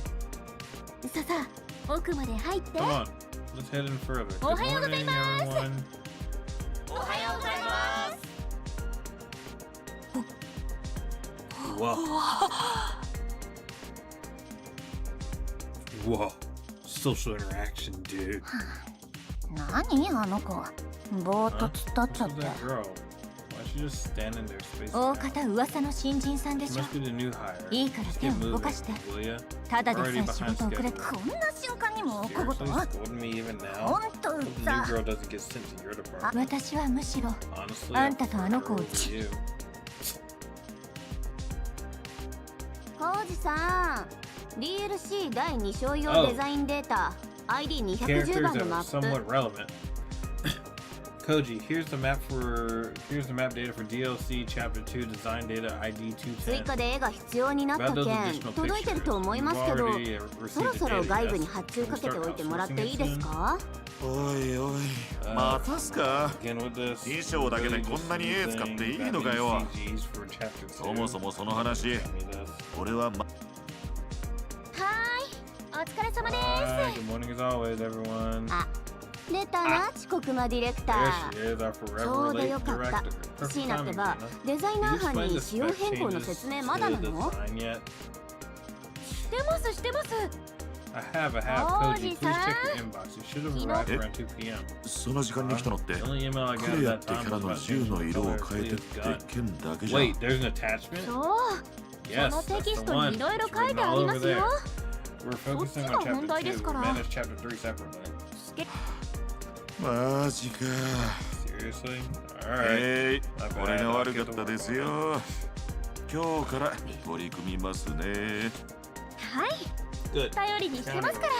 ささ奥まで入って Come on, let's head in further. Good おはようござい morning, ます everyone. おはようございます Whoa. Whoa. Social interaction, dude. 何あの子ぼーっと突っ立っちゃ Who's って that girl? Why is she just standing there spacing 大 out? 方噂の新人さんで She しょ must be the new hire. いいから Just 手 get を動 moving, かして will ya? ただでさえ Already 仕 behind 事遅れ schedule. こんな瞬間にも起こると Seriously scolding me even now? ほんと Hope the new さ girl doesn't get sent to your department. 私はむしろ Honestly, あ I んたとあの子を prefer you. 浩二さん DLC 第2章用 Oh. デザインデータ ID210 Characters 番 that のマ are ップ somewhat relevant. Koji, here's the map data for DLC Chapter 2 Design Data ID 追加 210. で絵が必要になった About those 件 additional 届いてると pictures. 思いま We've すけど already そ received ろ the そろ data, 外部 yes. に発注 Can we かけて start おいてもらって outsourcing いい it です soon? かおいおい Uh, またすか Again with this. 衣装だけでこんなに絵使っていいのかよ CGs for Chapter 2. そもそもその話 Tell me this. 俺ははーいお疲れ様で Hi, good morning as always, everyone. す出たな遅刻魔ディレクタ There ー she is, our ちょ forever うど late よかった director. シー Perfect ナって timing, ば Gina. デザイナ Did ー you 班 explain に the 仕様 spec 変更の changes 説明 to まだな the の design yet? してますしてます I have. Oh, Koji, please check your inbox. It should have arrived around 2 p.m. その時間に来たのって The only email I ク got レア at っ that て time キャラ was の about 銃 changing の the 色を color of 変えてっ Lee's て gun. 剣だけじゃん Wait, there's an attachment? そう Yes, その that's テキ the ストに one. いろいろ It's 書い written てあ all りま over すよ there. We're focusing on そっちが本題 Chapter 2. ですから。 We'll manage Chapter 3 separately. マジか。 Seriously? Alright. これが悪かったですよ。今日から取り組みますね。はい Good. 頼りにしてますから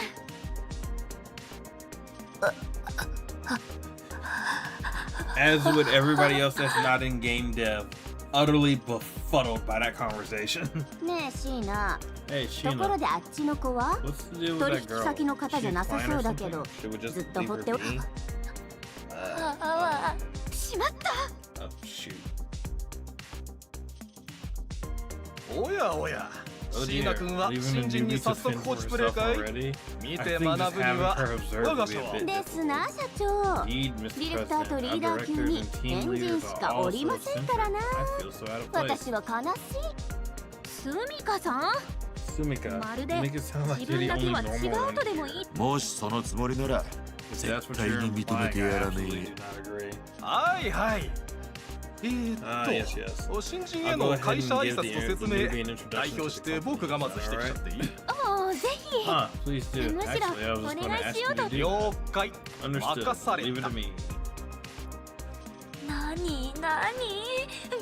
As would everybody else that's not in game dev, utterly befuddled by that conversation. ねえシーナ Hey, ところ Sheena, であっちの子は what's the deal with 取 that 引 girl? 先の方じゃなさ She's fine そう or だけど something? Should we just ずっと leave 放 her ってお be? しまった Oh, shoot. おやおや Oh 椎名 dear. 君は Leaving 新人 Yubi に to 早速 fend 放 for 置プレイ herself かい already? 見 I て think 学 just ぶに having は her observe 我 would が be 社 a は bit ですな difficult. 社長 Indeed, Mr. ディレクターと President, リ our ーダー級 directors に and エ team ンジン leaders し are かお all り so ませんからな eccentric. I feel so out of place. 私は悲しいスミカさん Sumika, まるで make it sound like 自 you're 分 the だけ only は違 normal う one とでもいい here. もしそのつもりなら If that's 絶 what 対 you're に認め implying, て I やら absolutely ね do not agree. はいはいYes, yes. 新人 I'll へ go の ahead 会 and 社挨 give 拶 the と説 the 明 movie an 代 introduction 表 to し the て僕がまずしてきちゃ company. っていい もうぜひ Huh, please do. むしろ Actually, I was just お going to 願い ask し you よう to と do 了 that. 解 Understood. 任され Leave it た to me. なに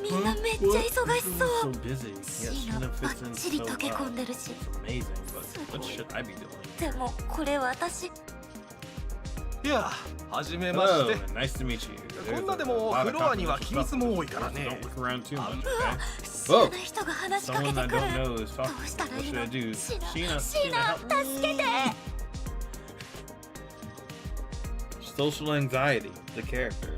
みんなめっちゃ忙しそう So busy. Yeah, シーナ Sheena バ fits ッ in チリ so 溶け well. 込んでるし It's amazing, but what should I be doing? でもこれ私いやはじめまし Hello, て nice to meet you. こんなでもフロアには機密も多いからね Don't look around too much, 知らない人が話し okay? かけ Someone て I くる don't know is ど talking. うしたら What いい should の I do? シーナ Sheena, シーナ help. 助けて Social anxiety, the character.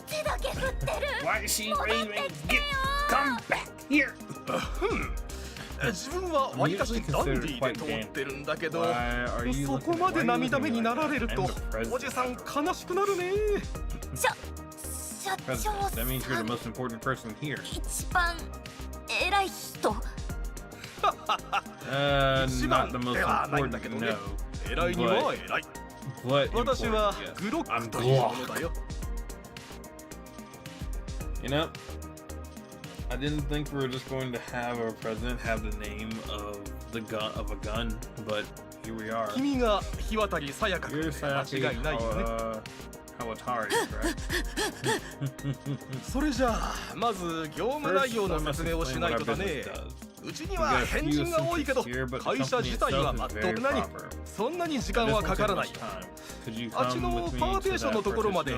手だけ振ってる Why is she raving? Get, come back here. 自分はわりかしダンディーで通ってるんだけど Why are you そ looking- こまで why are you 涙目 looking に like なられ that? る I'm と the president. おじさん悲しくなるね社 President. 長 That means さ you're the ん most important person here. 一番偉い人 一 Not 番 the most ではないんだ important, けどね no. 偉いには偉い But 私 important, は yes. グロッ I'm クというも Glock. のだよ You know, I didn't think we were just going to have our president have the name of the gun of a gun, but here we are. 君が日渡さやか君 You're で Sayaki 間違いないよね Kawatari, correct? それじゃあまず業務内容の説明をしないとだねうちには変人が多いけど会社自体はまっとうなにそんなに時間はかからないよあっちのパーテーションのところまで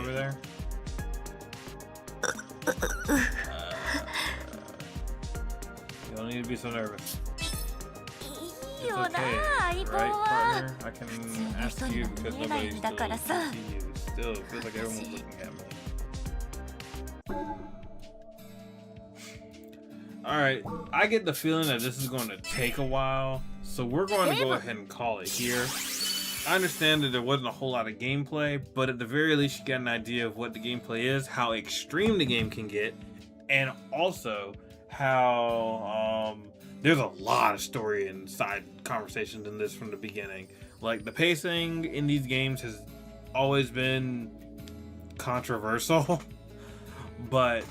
You don't need to be so nervous. いいよな It's okay, 相棒 right, は partner? I can 普通の ask 人に you は because 見えない nobody んだから still さ can see you. Still, it feels like everyone's looking at me. Alright, I get the feeling that this is going to take a while, so we're going to go ahead and call it here. I understand that there wasn't a whole lot of gameplay, but at the very least you get an idea of what the gameplay is, how extreme the game can get, and also how there's a lot of story and side conversations in this from the beginning. Like, the pacing in these games has always been controversial, but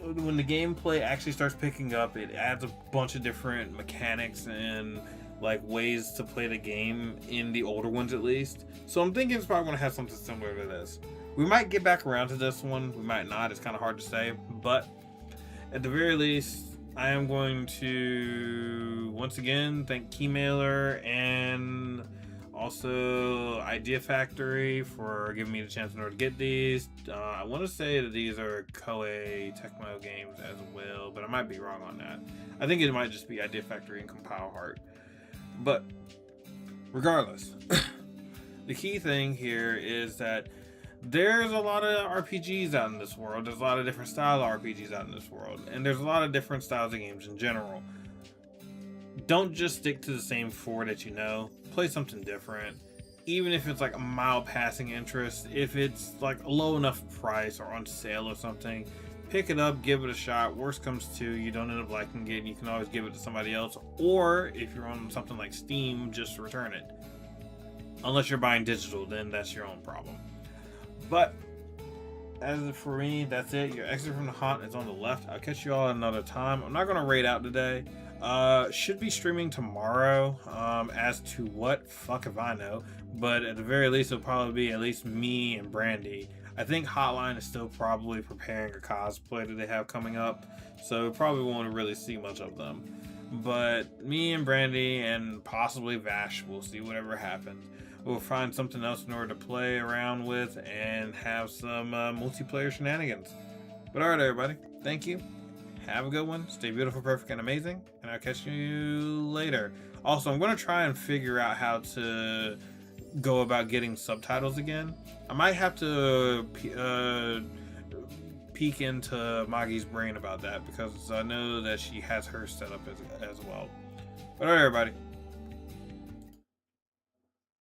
when the gameplay actually starts picking up, it adds a bunch of different mechanics and like ways to play the game in the older ones at least. So I'm thinking it's probably going to have something similar to this. We might get back around to this one, we might not, it's kind of hard to say, but at the very least I am going to once again thank Keymailer and also Idea Factory for giving me the chance in order to get these. I want to say that these are Koei Tecmo games as well, but I might be wrong on that. I think it might just be Idea Factory and Compile Heart. But regardless, the key thing here is that there's a lot of RPGs out in this world. There's a lot of different style of RPGs out in this world. And there's a lot of different styles of games in general. Don't just stick to the same four that you know. Play something different. Even if it's like a mild passing interest, if it's like a low enough price or on sale or something, pick it up, give it a shot. Worst comes to, you don't end up liking it, you can always give it to somebody else. Or if you're on something like Steam, just return it. Unless you're buying digital, then that's your own problem. But as for me, that's it. Your exit from the haunt is on the left. I'll catch you all another time. I'm not going to raid out today. Should be streaming tomorrow. As to what, fuck if I know. But at the very least, it'll probably be at least me and Brandy. I think Hotline is still probably preparing a cosplay that they have coming up, so probably won't really see much of them. But me and Brandy and possibly Vash, we'll see whatever happens. We'll find something else in order to play around with and have some multiplayer shenanigans. But alright, everybody, thank you. Have a good one. Stay beautiful, perfect, and amazing. And I'll catch you later. Also, I'm going to try and figure out how to go about getting subtitles again. I might have to peek into Maggie's brain about that, because I know that she has her set up as well. But alright, everybody.